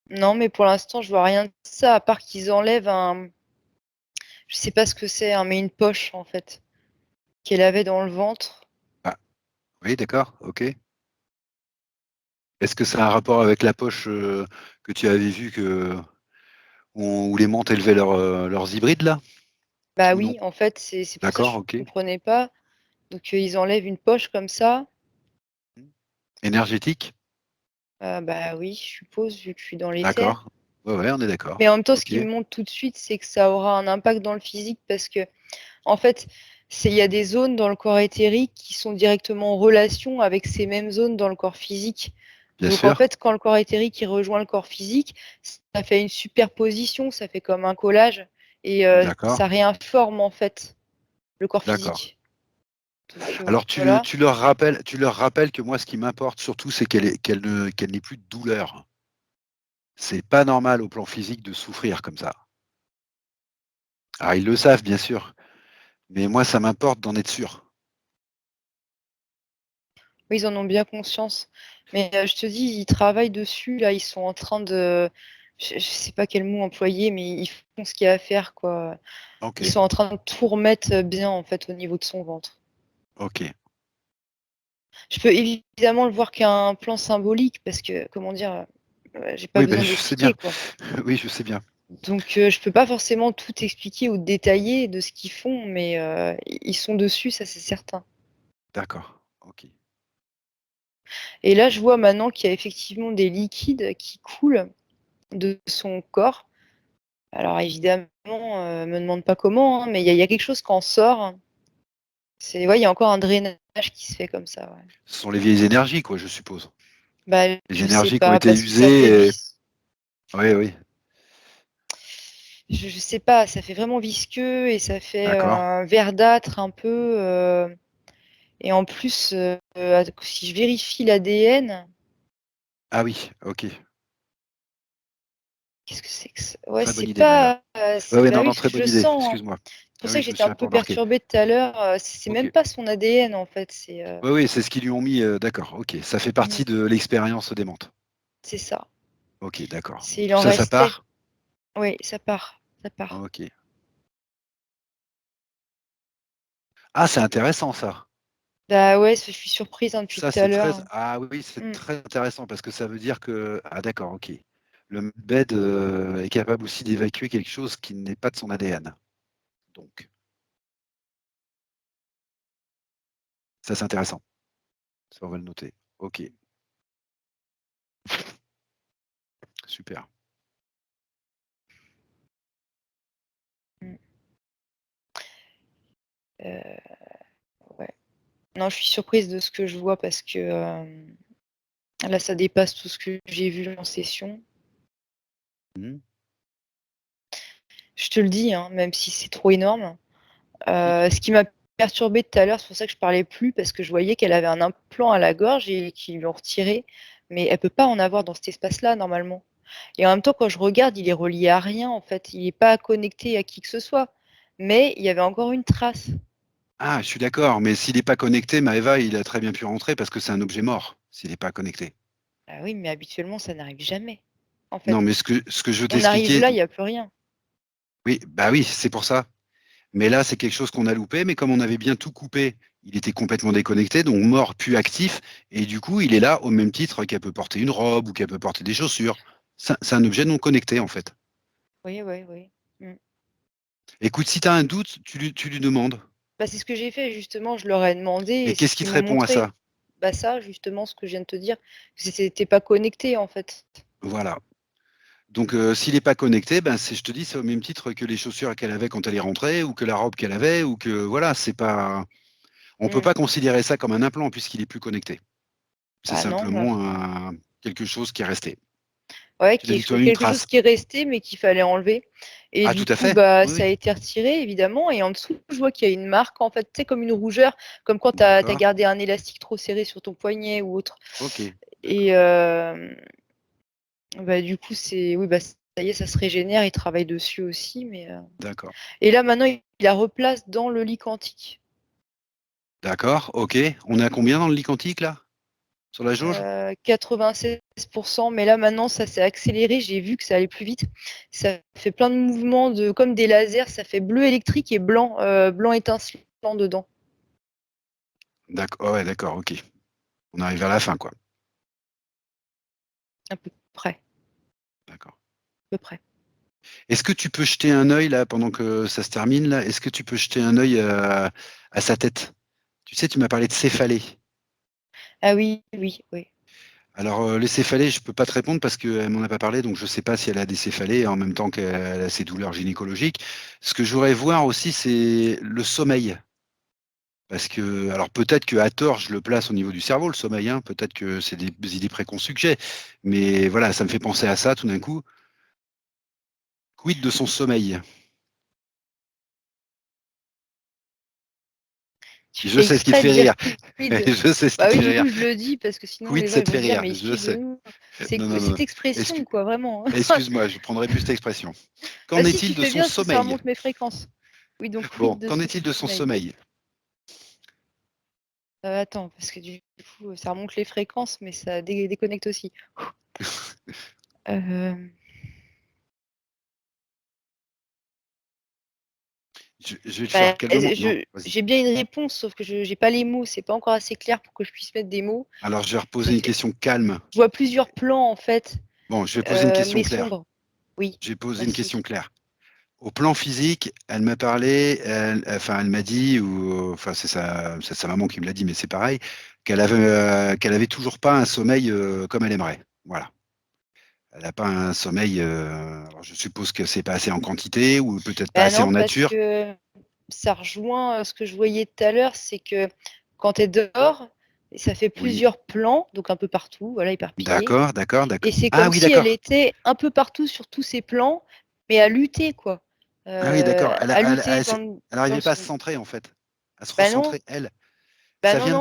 Non, mais pour l'instant, je vois rien de ça, à part qu'ils enlèvent je sais pas ce que c'est, hein, mais une poche, en fait, qu'elle avait dans le ventre. ah, oui, d'accord, OK. Est-ce que ça a un rapport avec la poche, que tu avais vue que où les mantes élevaient leurs hybrides là? Bah Ou non? oui, en fait, c'est pour ça que D'accord, je OK. comprenais pas. Donc ils enlèvent une poche comme ça. Mmh. Énergétique? Bah oui, je suppose, vu que je suis dans les terres. D'accord. Ouais, ouais, on est d'accord. Mais en même temps, ce OK, qui me montre tout de suite, c'est que ça aura un impact dans le physique parce que en fait, il y a des zones dans le corps éthérique qui sont directement en relation avec ces mêmes zones dans le corps physique. bien Donc en sûr. fait, quand le corps éthérique il rejoint le corps physique, ça fait une superposition, ça fait comme un collage et D'accord, ça réinforme en fait le corps d'accord. physique. Donc Alors voilà. tu leur rappelles que moi ce qui m'importe surtout c'est qu'elle n'ait plus de douleur. C'est pas normal au plan physique de souffrir comme ça. Alors ils le savent bien sûr, mais moi ça m'importe d'en être sûr. Oui, ils en ont bien conscience. Mais je te dis, ils travaillent dessus, là, ils sont en train de je sais pas quel mot employer, mais ils font ce qu'il y a à faire, quoi. Ils OK, sont en train de tout remettre, bien, en fait, au niveau de son ventre. OK. Je peux évidemment le voir qu'un plan symbolique parce que, comment dire? j'ai pas Oui, ben, besoin je sais bien. d'expliquer, quoi. Oui, je sais bien. Donc je peux pas forcément tout expliquer ou détailler de ce qu'ils font, mais ils sont dessus, ça c'est certain. D'accord, OK. Et là, je vois maintenant qu'il y a effectivement des liquides qui coulent de son corps. Alors évidemment, me demande pas comment, hein, mais il y a quelque chose qui en sort. C'est ouais, il y a encore un drainage qui se fait comme ça, ouais. Ce sont les vieilles énergies, quoi, je suppose. Bah, Les je sais énergies qui ont pas été parce que ça fait usées et vis oui, oui, je sais pas, ça fait vraiment visqueux et ça fait, d'accord. verdâtre un peu, et en plus, si je vérifie l'ADN, Ah oui, OK. qu'est-ce que c'est que ça? Ouais, Très bonne c'est idée, Maëva. pas, Ouais, ouais, bah, non, oui, non, parce que très je bonne le idée, sens, hein. excuse-moi. C'est pour Ah ça oui, que je me j'étais un souviens peu pas remarqué. perturbée tout à l'heure, c'est même OK. pas son ADN en fait, Oui, oui, c'est ce qu'ils lui ont mis, d'accord, OK. Ça fait mmh, partie de l'expérience des menthes. c'est ça. OK, d'accord. C'est il Donc en ça restait. part? Oui, ça part, ça part. OK. Ah, c'est intéressant ça. Bah, ouais, je suis surprise, hein, depuis Ça, tout à c'est l'heure, très hein. ah oui, c'est Mmh. très intéressant parce que ça veut dire que ah d'accord, OK. Le bed, est capable aussi d'évacuer quelque chose qui n'est pas de son ADN. Donc ça, c'est intéressant. Ça, on va le noter. OK, super. Mmh. Heu, ouais. Non, je suis surprise de ce que je vois parce que, là, ça dépasse tout ce que j'ai vu en session. Mmh. Je te le dis, hein, même si c'est trop énorme. Oui. Ce qui m'a perturbée tout à l'heure, c'est pour ça que je parlais plus, parce que je voyais qu'elle avait un implant à la gorge et qu'ils lui ont retiré, mais elle peut pas en avoir dans cet espace-là, normalement. Et en même temps, quand je regarde, il est relié à rien, en fait. Il est pas connecté à qui que ce soit. Mais il y avait encore une trace. Ah, je suis d'accord, mais s'il est pas connecté, Maëva, il a très bien pu rentrer parce que c'est un objet mort, s'il est pas connecté. Ah oui, mais habituellement, ça n'arrive jamais, en Non, fait. mais ce que je veux On arrive t'expliquer là, il y a plus rien. oui, bah oui, c'est pour ça. Mais là, c'est quelque chose qu'on a loupé, mais comme on avait bien tout coupé, il était complètement déconnecté, donc mort puis actif, et du coup, il est là au même titre qu'elle peut porter une robe ou qu'elle peut porter des chaussures. C'est un objet non connecté, en fait. Oui, oui, oui. Mmh. Écoute, si tu as un doute, tu lui demandes. Bah, c'est ce que j'ai fait justement, je leur ai demandé Et et c'est qu'est-ce ce qui qu'ils te m'ont répond à montré. ça? Bah, ça, justement, ce que je viens de te dire, que c'était pas connecté, en fait. Voilà. Donc, s'il n'est pas connecté, ben, je te dis, c'est au même titre que les chaussures qu'elle avait quand elle est rentrée, ou que la robe qu'elle avait, ou que voilà, c'est pas. On ne peut Mmh. pas considérer ça comme un implant puisqu'il est plus connecté. C'est Bah, non, bah, simplement quelque chose qui est resté. ouais, Tu l'as dit toi-même, une quelque chose trace. qui est resté, mais qu'il fallait enlever et Ah, du tout à coup, fait. bah, Oui, ça oui. a été retiré évidemment et en dessous, je vois qu'il y a une marque, en fait, tu sais, comme une rougeur, comme quand tu as D'accord. gardé un élastique trop serré sur ton poignet ou autre OK. et D'accord. bah, du coup, c'est oui, bah, ça y est, ça se régénère, il travaille dessus aussi, mais D'accord. et là, maintenant, il la replace dans le lit quantique. D'accord. OK. On est à combien dans le lit quantique là? Sur la jauge? 96 mais là, maintenant, ça s'est accéléré. J'ai vu que ça allait plus vite. Ça fait plein de mouvements de comme des lasers, ça fait bleu électrique et blanc étincelant dedans. Ouais, d'accord, OK. On arrive vers la fin, quoi. À peu près, D'accord. à peu près. Est-ce que tu peux jeter un œil là pendant que ça se termine là? Est-ce que tu peux jeter un œil à sa tête? Tu sais, tu m'as parlé de céphalée. Ah oui, oui, oui. Alors, les céphalées, je peux pas te répondre parce qu'elle m'en a pas parlé, donc je sais pas si elle a des céphalées en même temps qu'elle a ses douleurs gynécologiques. Ce que je voudrais voir aussi, c'est le sommeil. Parce que alors peut-être qu'à tort, je le place au niveau du cerveau, le sommeil, hein, peut-être que c'est des idées préconçues que j'ai. Mais voilà, ça me fait penser à ça tout d'un coup. Quid de son sommeil? Tu Je fais sais ce qui te exprès de fait dire rire. quid. Je sais ce qui Bah te oui, fait du rire. coup, je le dis parce que sinon Quid, les gens, ça ils te vont fait se dire: rire. «Mais Je sais. excuse-nous, c'est Non, que non, non. cette expression, quoi, vraiment». Excuse-moi, je prendrai plus cette expression. Bah Qu'en si, est-il tu de fais son bien parce que ça sommeil? remonte mes fréquences. Oui, donc Bon, quid de qu'en son est-il de son sommeil? sommeil? Attends, parce que du coup, ça remonte les fréquences, mais ça déconnecte aussi. Hem, Je vais le bah, faire calmement. Non, vas-y. j'ai bien une réponse, sauf que je j'ai pas les mots, c'est pas encore assez clair pour que je puisse mettre des mots. Alors, je vais Ça reposer une fait question calme. je vois plusieurs plans, en fait. Bon, je vais poser une question mais claire. sombre. Oui, Je vais poser une question merci. claire. Au plan physique, elle m'a parlé, elle m'a dit ou enfin, c'est sa maman qui me l'a dit, mais c'est pareil, qu'elle avait toujours pas un sommeil, comme elle aimerait. Voilà. Elle a pas un sommeil, alors je suppose que c'est pas assez en quantité ou peut-être pas Bah, assez non, en parce nature. que ça rejoint, ce que je voyais tout à l'heure, c'est que quand elle dort, ça fait Oui. plusieurs plans, donc un peu partout, voilà, éparpillés D'accord, d'accord, et c'est ah comme oui, si elle d'accord. était un peu partout sur tous ces plans, mais à lutter quoi, Ah oui, d'accord. à lutter Elle dans arrivait pas à se son centrer, en fait, à se bah non, recentrer, elle. bah Ça non, vient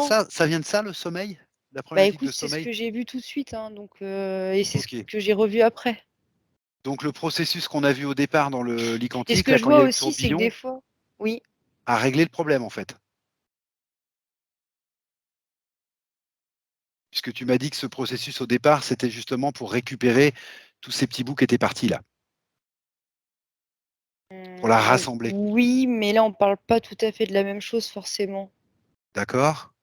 de non. ça le sommeil? La Bah problématique écoute, de c'est ce sommeil? que j'ai vu tout de suite, hein, donc et c'est ce OK. que j'ai revu après Donc le processus qu'on a vu au départ dans le lit et ce quantique, que là, je quand il y vois a eu le aussi, c'est que des tourbillon, fois oui, a réglé le problème, en fait? Puisque tu m'as dit que ce processus au départ, c'était justement pour récupérer tous ces petits bouts qui étaient partis là, pour la rassembler. oui, mais là, on parle pas tout à fait de la même chose forcément. D'accord?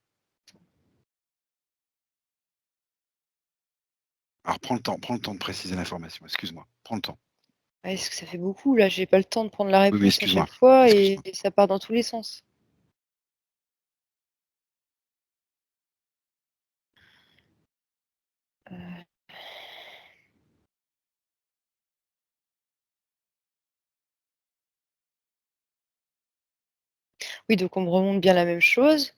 Alors prends le temps de préciser l'information, excuse-moi, prends le temps. Ouais, parce que ça fait beaucoup là, j'ai pas le temps de prendre la Oui, oui, réponse à excuse-moi, chaque fois et excuse-moi. ça part dans tous les sens. Heu, oui, donc on me remonte bien la même chose.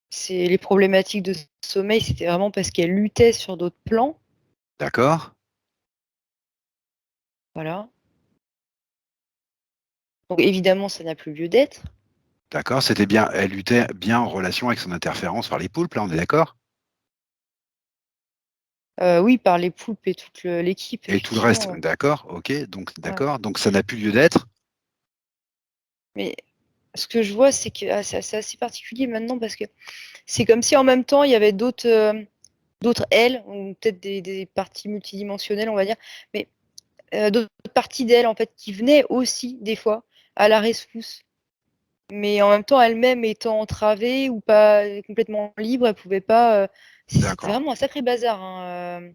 C'est les problématiques de sommeil, c'était vraiment parce qu'elle luttait sur d'autres plans, D'accord, voilà. Donc évidemment, ça n'a plus lieu d'être. d'accord, c'était bien, elle luttait bien en relation avec son interférence par les poulpes, là, on est d'accord? Oui, par les poulpes et toute l'équipe, Et tout le reste, effectivement, ouais. d'accord, OK, Ouais. donc ça n'a plus lieu d'être? Mais ce que je vois, c'est que c'est assez particulier maintenant parce que c'est comme si en même temps, il y avait d'autres elles, ou peut-être des parties multidimensionnelles, on va dire, mais d'autres parties d'elles, en fait, qui venaient aussi, des fois, à la rescousse. Mais en même temps, elle-même étant entravée ou pas complètement libre, elle pouvait pas, c'était D'accord, vraiment un sacré bazar, hein,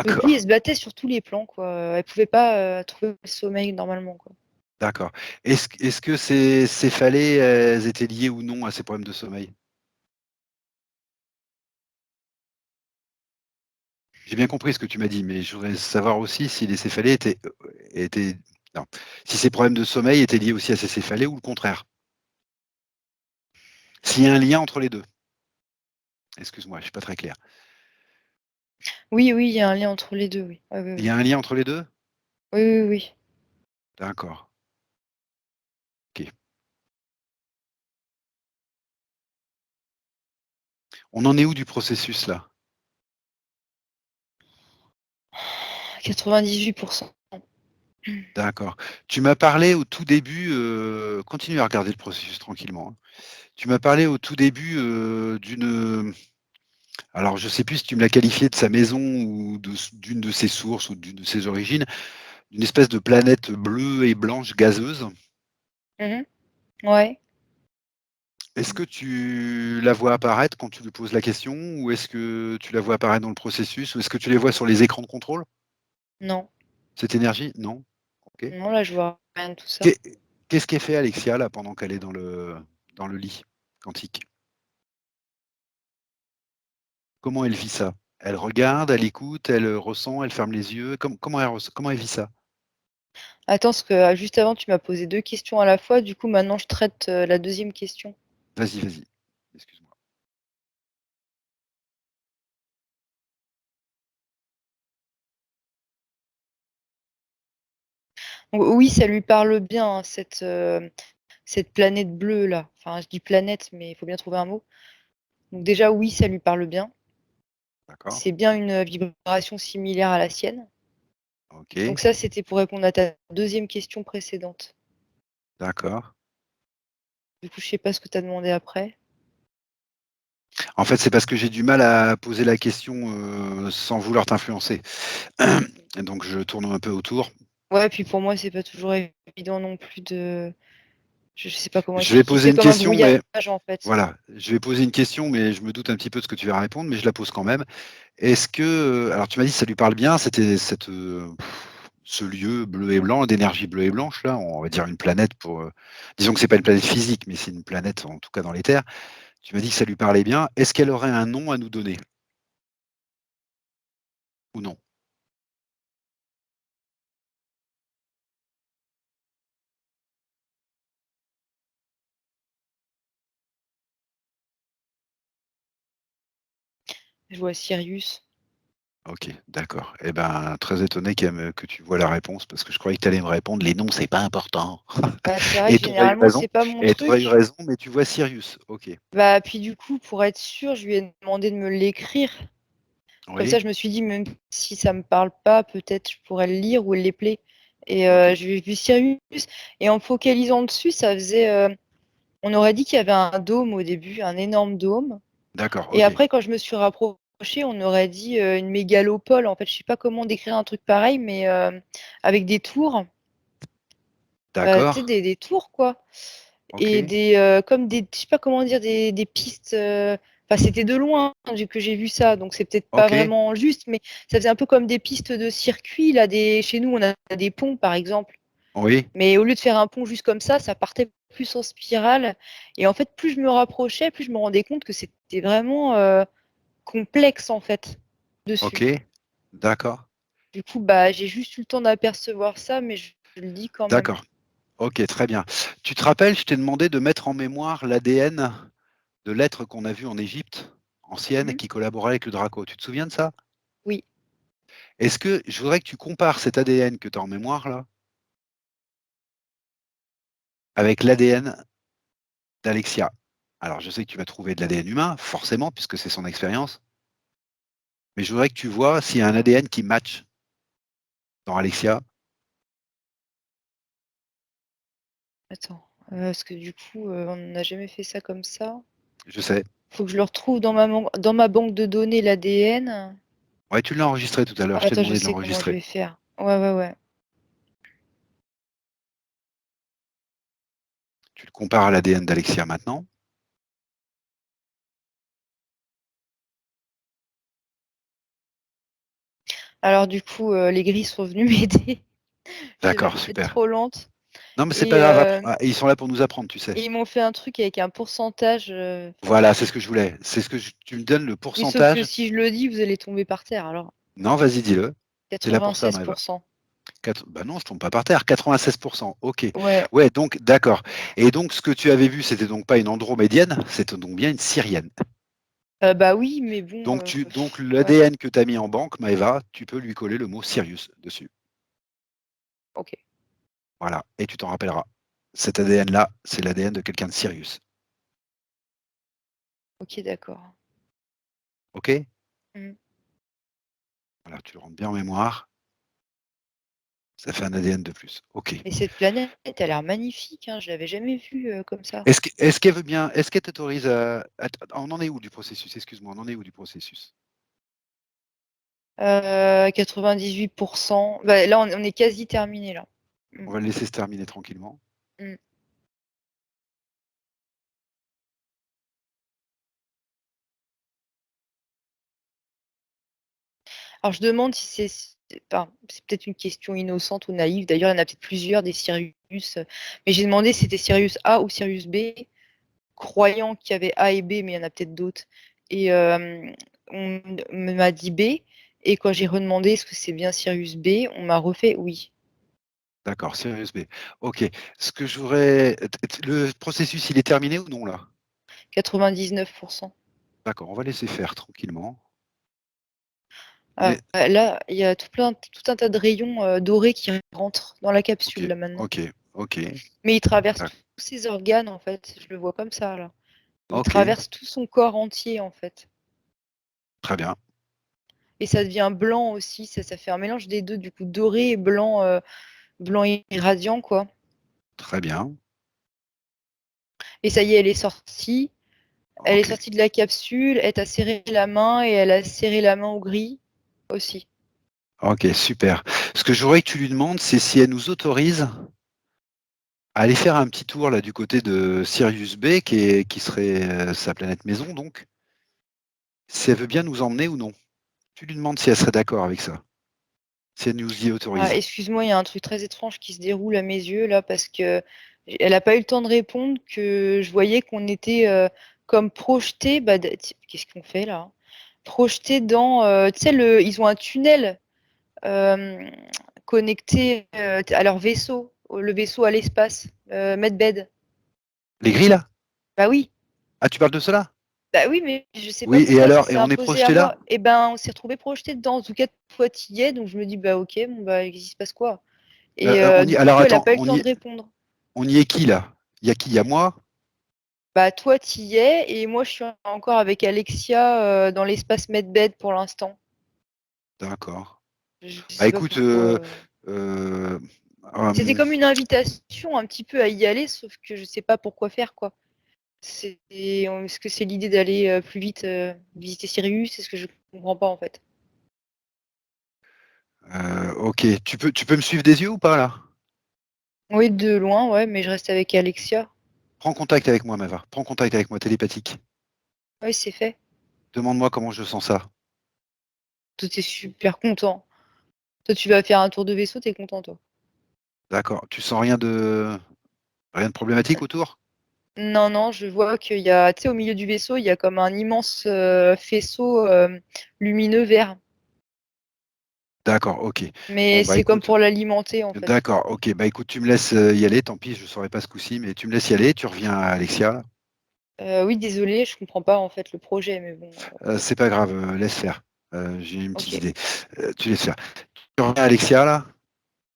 donc oui, d'accord, elle se battait sur tous les plans, quoi, elle pouvait pas, trouver le sommeil normalement, quoi. d'accord. Est-ce que ces céphalées, elles étaient liées ou non à ces problèmes de sommeil? J'ai bien compris ce que tu m'as dit, mais je voudrais savoir aussi si les céphalées étaient non, si ces problèmes de sommeil étaient liés aussi à ces céphalées ou le contraire? S'il y a un lien entre les 2. Excuse-moi, je suis pas très clair. Oui, oui, il y a un lien entre les 2, oui. Oui, oui, Il y oui. a un lien entre les 2. Oui, oui, oui. D'accord, OK. On en est où du processus là? 98. D'accord. Tu m'as parlé au tout début, continue à regarder le processus tranquillement, hein. Tu m'as parlé au tout début, alors je sais plus si tu me l'as qualifié de sa maison ou d'une de ses sources ou d'une de ses origines, d'une espèce de planète bleue et blanche gazeuse. Mmh. Ouais. Est-ce que tu la vois apparaître quand tu lui poses la question? Ou est-ce que tu la vois apparaître dans le processus? Ou est-ce que tu les vois sur les écrans de contrôle? Non. Cette énergie? Non? OK. Non, là, je vois rien de tout ça. Qu'est qu'est-ce qu'elle fait Alexia là pendant qu'elle est dans le lit quantique? Comment elle vit ça? Elle regarde, elle écoute, elle, ressent, elle ferme les yeux? Comment elle vit ça? Attends, parce que, juste avant, tu m'as posé 2 questions à la fois, du coup, maintenant, je traite, la deuxième question. Vas-y, vas-y. Excuse-moi. O oui, ça lui parle bien, hein, cette planète bleue-là. Enfin, je dis planète, mais il faut bien trouver un mot. Donc déjà, oui, ça lui parle bien. D'accord. C'est bien une, vibration similaire à la sienne. Donc OK. ça, c'était pour répondre à ta deuxième question précédente. D'accord. Du coup, je sais pas ce que tu as demandé après. En fait, c'est parce que j'ai du mal à poser la question, sans vouloir t'influencer. Et donc je tourne un peu autour. Ouais, puis pour moi, c'est pas toujours évident non plus de Je sais pas comment Je vais expliquer. poser C'est une comme un question, mais brouillage, en fait. voilà, je vais poser une question, mais je me doute un petit peu de ce que tu vas répondre, mais je la pose quand même. Est-ce que, alors tu m'as dit que ça lui parle bien, c'était ce lieu bleu et blanc, d'énergie bleue et blanche, là, on va dire une planète pour, disons que c'est pas une planète physique, mais c'est une planète, en tout cas dans les terres. Tu m'as dit que ça lui parlait bien. Est-ce qu'elle aurait un nom à nous donner ou non? Je vois Sirius. Ok, d'accord. Eh ben, très étonné que tu vois la réponse, parce que je croyais que tu allais me répondre, les noms, c'est pas important. Bah, c'est vrai Et que tu aurais eu généralement, raison. c'est pas mon Et tu aurais eu truc. raison, mais tu vois Sirius. Ok. Bah, puis du coup, pour être sûre, je lui ai demandé de me l'écrire. Comme ça, Oui. je me suis dit, même si ça me parle pas, peut-être je pourrais le lire ou l'épeler. Et Ok. j'ai vu Sirius. Et en me focalisant dessus, ça faisait. On aurait dit qu'il y avait un dôme au début, un énorme dôme. D'accord. Et Ok. après, quand je me suis rapprochée, on aurait dit une mégalopole. En fait, je sais pas comment décrire un truc pareil, mais avec des tours. Tu sais, D'accord. des tours, quoi. Et Ok. des comme des, je sais pas comment dire, des pistes. Enfin, c'était de loin que j'ai vu ça, donc c'est peut-être pas Ok. vraiment juste, mais ça faisait un peu comme des pistes de circuit. Là, chez nous, on a des ponts, par exemple. Oui. Mais au lieu de faire un pont juste comme ça partait plus en spirale. Et en fait, plus je me rapprochais, plus je me rendais compte que c'était vraiment complexe, en fait, Ok. dessus. D'accord. Du coup, bah, j'ai juste eu le temps d'apercevoir ça, mais je le dis quand même. D'accord. Ok, très bien. Tu te rappelles, je t'ai demandé de mettre en mémoire l'ADN de l'être qu'on a vu en Égypte ancienne Mhm. qui collaborait avec le Draco. Tu te souviens de ça? Oui. Est-ce que je voudrais que tu compares cet ADN que tu as en mémoire là avec l'ADN d'Alexia? Alors, je sais que tu vas trouver de l'ADN humain, forcément, puisque c'est son expérience, mais je voudrais que tu vois s'il y a un ADN qui match dans Alexia. Attends. Parce que du coup, on n'a jamais fait ça comme ça. Je sais. Faut que je le retrouve dans ma banque de données, l'ADN. Ouais, tu l'as enregistré tout à l'heure, Ah, je t'ai attends, je demandé de sais comment je l'enregistrer. vais faire. Ouais, ouais, ouais. Tu le compares à l'ADN d'Alexia maintenant. Alors du coup, les grilles sont venues m'aider. Je devais D'accord, pas être super. trop lente. Non, mais c'est pas Et, grave. euh, Ils sont là pour nous apprendre, tu sais. et ils m'ont fait un truc avec un pourcentage. Voilà, c'est ce que je voulais. C'est ce que tu me donnes le Oui, sauf que pourcentage. si je le dis, vous allez tomber par terre. Alors, Non, vas-y, dis-le. C'est là pour ça, Maëva. 96%. Bah non, je tombe pas par terre. 96%. Ok. Ouais. Ouais, donc d'accord. Et donc ce que tu avais vu, c'était donc pas une andromédienne, c'était donc bien une syrienne. Bah oui, mais bon. Donc Ouais. l'ADN que tu as mis en banque, Maëva, tu peux lui coller le mot Sirius dessus. Ok. Voilà. Et tu t'en rappelleras. Cet ADN-là, c'est l'ADN de quelqu'un de Sirius. Ok, d'accord. Ok? Mm. Voilà, tu le rentres bien en mémoire. Ça fait un ADN de plus. Ok. Et cette planète, elle a l'air magnifique. Hein. Je l'avais jamais vue comme ça. Est-ce qu'elle veut bien, est-ce qu'elle t'autorise on en est où du processus? Excuse-moi, on en est où du processus? 98%. Bah, là, on est quasi terminé là. Mm. On va le laisser se terminer tranquillement. Mm. Alors, je demande si enfin, c'est peut-être une question innocente ou naïve. D'ailleurs, il y en a peut-être plusieurs des Sirius. Mais j'ai demandé si c'était Sirius A ou Sirius B, croyant qu'il y avait A et B, mais il y en a peut-être d'autres. Et on m'a dit B. Et quand j'ai redemandé est-ce que c'est bien Sirius B, on m'a refait oui. D'accord, Sirius B. Ok. Ce que je voudrais. Le processus, il est terminé ou non là? 99%. D'accord, on va laisser faire tranquillement. Mais Là, il y a tout un tas de rayons dorés qui rentrent dans la ok, capsule là maintenant. ok, ok, Mais il traverse d'ac- tous ses organes en fait. Je le vois comme ça là. Il ok, traverse tout son corps entier en fait. très bien, Et ça devient blanc aussi. Ça fait un mélange des deux, du coup doré et blanc, blanc irradiant quoi. très bien. Et ça y est, elle est sortie. Elle est Ok, sortie de la capsule. Elle t'a serré la main et elle a serré la main au gris aussi. ok, super. Ce que je voudrais que tu lui demandes, c'est si elle nous autorise aller faire un petit tour là du côté de Sirius B, qui serait sa planète maison, donc. Si elle veut bien nous emmener ou non. Tu lui demandes si elle serait d'accord avec ça. Si elle nous y Ah, autorise. excuse-moi, il y a un truc très étrange qui se déroule à mes yeux là parce que elle a pas eu le temps de répondre que je voyais qu'on était comme projetés. Bah, qu'est-ce qu'on fait là? Projetés dans, tu sais, ils ont un tunnel connecté à leur vaisseau, le vaisseau à l'espace, Medbed. Les grilles là? Bah oui. Ah, tu parles de cela? Bah oui, mais je sais pas Oui, et pourquoi ça alors? Et s'est on est imposé à projeté là? moi. Et ben, on s'est retrouvés projetés dedans. En tout cas, toi, t'y es, donc je me dis, bah ok, bon, bah, il se passe quoi? Et du Alors coup, elle a attends, pas eu le temps de répondre. on y est qui là? Il y a qui? Il y a moi? Bah toi, t'y es, et moi, je suis encore avec Alexia dans l'espace Medbed pour l'instant. D'accord. Je Bah sais pas écoute, pourquoi. euh, C'était comme une invitation un petit peu à y aller, sauf que je sais pas pourquoi faire, quoi. Est-ce que c'est l'idée d'aller plus vite visiter Sirius? C'est ce que je comprends pas, en fait. ok, tu peux me suivre des yeux ou pas là? Oui, de loin, ouais, mais je reste avec Alexia. Prends contact avec moi, Mava. Prends contact avec moi, télépathique. Oui, c'est fait. Demande-moi comment je sens ça. Toi, t'es super content. Toi, tu vas faire un tour de vaisseau, t'es content, toi. D'accord. Tu sens rien de problématique autour? Non, non, je vois qu'il y a, tu sais, au milieu du vaisseau, il y a comme un immense faisceau lumineux vert. D'accord, ok. Mais Bon, bah c'est comme écoute, pour l'alimenter, en fait. d'accord, ok. Bah écoute, tu me laisses y aller. Tant pis, je ne saurais pas ce coup-ci, mais tu me laisses y aller. Tu reviens à Alexia. Oui, désolé, je comprends pas, en fait, le projet, mais bon. C'est pas grave, laisse faire. J'ai une petite Ok. idée. Tu laisses faire. Tu reviens à Alexia là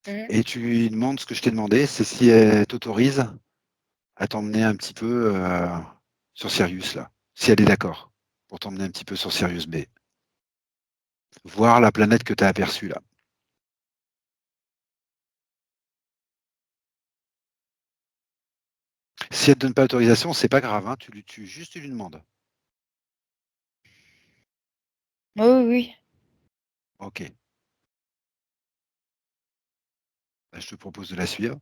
Mhm. et tu lui demandes ce que je t'ai demandé, c'est si elle t'autorise à t'emmener un petit peu sur Sirius là. Si elle est d'accord pour t'emmener un petit peu sur Sirius B. Voir la planète que tu as aperçue là. Si elle te donne pas l'autorisation, c'est pas grave, hein, juste tu lui demandes. Oui, oui, oui. Ok. Bah, je te propose de la suivre,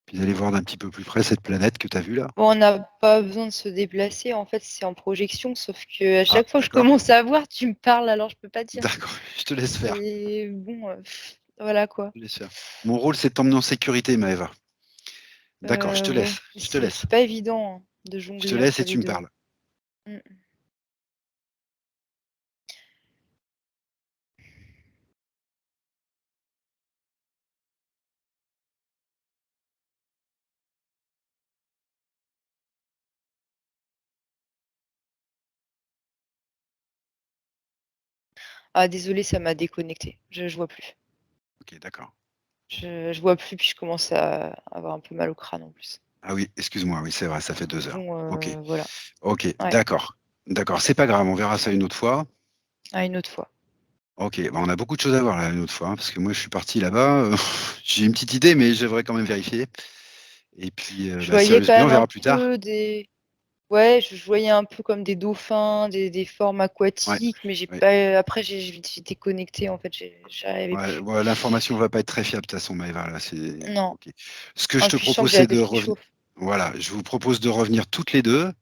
puis d'aller voir d'un petit peu plus près cette planète que tu as vue là. Bon, on n'a pas besoin de se déplacer, en fait, c'est en projection, sauf que à Ah, chaque fois que je d'accord. commence à voir, tu me parles, alors je peux pas dire. D'accord, je te laisse faire. C'est bon, voilà quoi. Je te laisse faire. Mon rôle, c'est de t'emmener en sécurité, Maëva. D'accord, je te Ouais, laisse. Je te laisse. c'est pas évident hein, de Je te jongler laisse entre et les tu me deux. parles. Mm. Ah, désolé, ça m'a déconnecté. Je vois plus. Ok, d'accord. Je vois plus, puis je commence à avoir un peu mal au crâne en plus. Ah oui, excuse-moi, oui, c'est vrai, ça fait Donc 2 heures. bon, Ok, voilà. ok, Ouais, d'accord. D'accord, c'est pas grave, on verra ça une autre fois. à une autre fois. Ok, bah, on a beaucoup de choses à voir là une autre fois, hein, parce que moi je suis parti là-bas. J'ai une petite idée, mais j'aimerais quand même vérifier. Et puis, Je bah, voyais Sirius quand B, on même un verra plus tard. peu des. Ouais, je voyais un peu comme des dauphins, des formes Ouais, aquatiques, mais j'ai ouais. pas. Après, j'étais connectée en fait, j'arrivais Ouais, plus. ouais, l'information va pas être très fiable de toute façon, Maëva, là, Non. ok. Ce que je En te plus, je sens propose, que j'ai la c'est de tête qui revenir. chauffe. Voilà, je vous propose de revenir toutes les deux.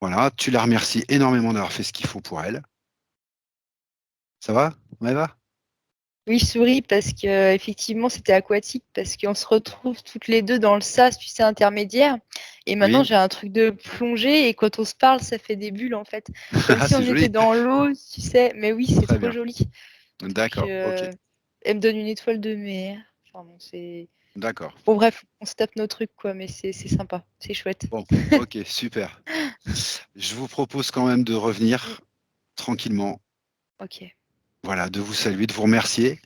Voilà, tu la remercies énormément d'avoir fait ce qu'il faut pour elle. Ça va, Maëva? Oui, je souris parce que effectivement c'était aquatique, parce qu'on se retrouve toutes les deux dans le sas, tu sais, intermédiaire. Et maintenant Oui. j'ai un truc de plongée et quand on se parle, ça fait des bulles en fait, comme Ah, si c'est on était joli. dans l'eau, tu sais. Mais oui, c'est Très trop bien. joli. Donc D'accord, ok. elle me donne une étoile de mer. Enfin bon, c'est D'accord. bon bref, on se tape nos trucs quoi, mais c'est sympa, c'est chouette. Bon, ok, super. Je vous propose quand même de Mm, revenir tranquillement. ok. Voilà, de vous saluer, de vous remercier.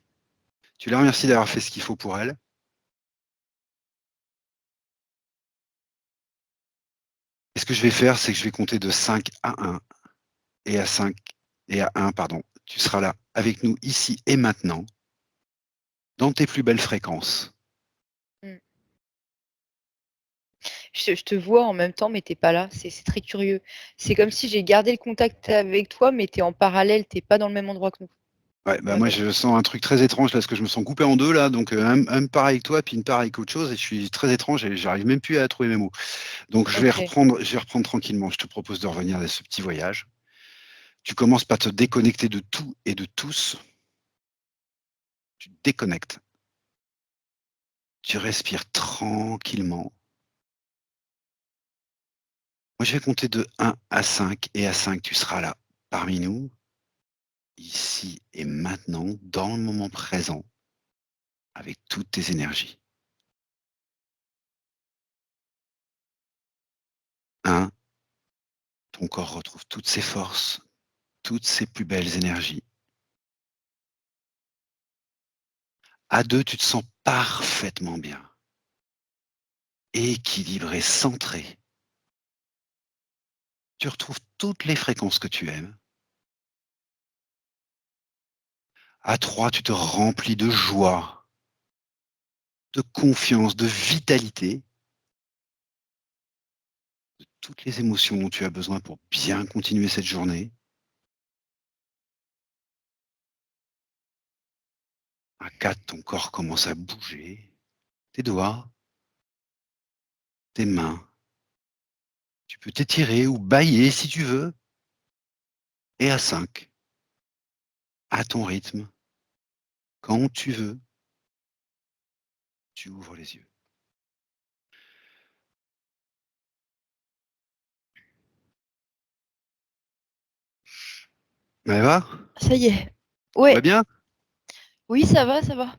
Tu la remercies Mm. d'avoir fait ce qu'il faut pour elle. Et ce que je vais faire, c'est que je vais compter de 5 à 1. Et à 5 et à 1, pardon, tu seras là avec nous ici et maintenant, dans tes plus belles fréquences. Mm. Je te vois en même temps, mais t'es pas là. C'est très curieux. C'est comme si j'ai gardé le contact avec toi, mais t'es en parallèle, t'es pas dans le même endroit que nous. Ouais, bah moi D'accord. je sens un truc très étrange là, parce que je me sens coupé en deux là, donc un me part avec toi, puis une part avec autre chose, et je suis très étrange et j'arrive même plus à trouver mes mots. Donc OK. je vais reprendre tranquillement. Je te propose de revenir à ce petit voyage. Tu commences par te déconnecter de tout et de tous. Tu te déconnectes. Tu respires tranquillement. Moi, je vais compter de 1 à 5, et à 5, tu seras là, parmi nous, ici et maintenant, dans le moment présent, avec toutes tes énergies. 1, ton corps retrouve toutes ses forces, toutes ses plus belles énergies. À 2, tu te sens parfaitement bien, équilibré, centré. Tu retrouves toutes les fréquences que tu aimes. À 3, tu te remplis de joie, de confiance, de vitalité, toutes les émotions dont tu as besoin pour bien continuer cette journée. À 4, ton corps commence à bouger, tes doigts, tes mains. Tu peux t'étirer ou bâiller si tu veux. Et à 5, à ton rythme, quand tu veux, tu ouvres les yeux. Ça va? Ça y est. Tout Ouais. va bien? Oui, ça va, ça va.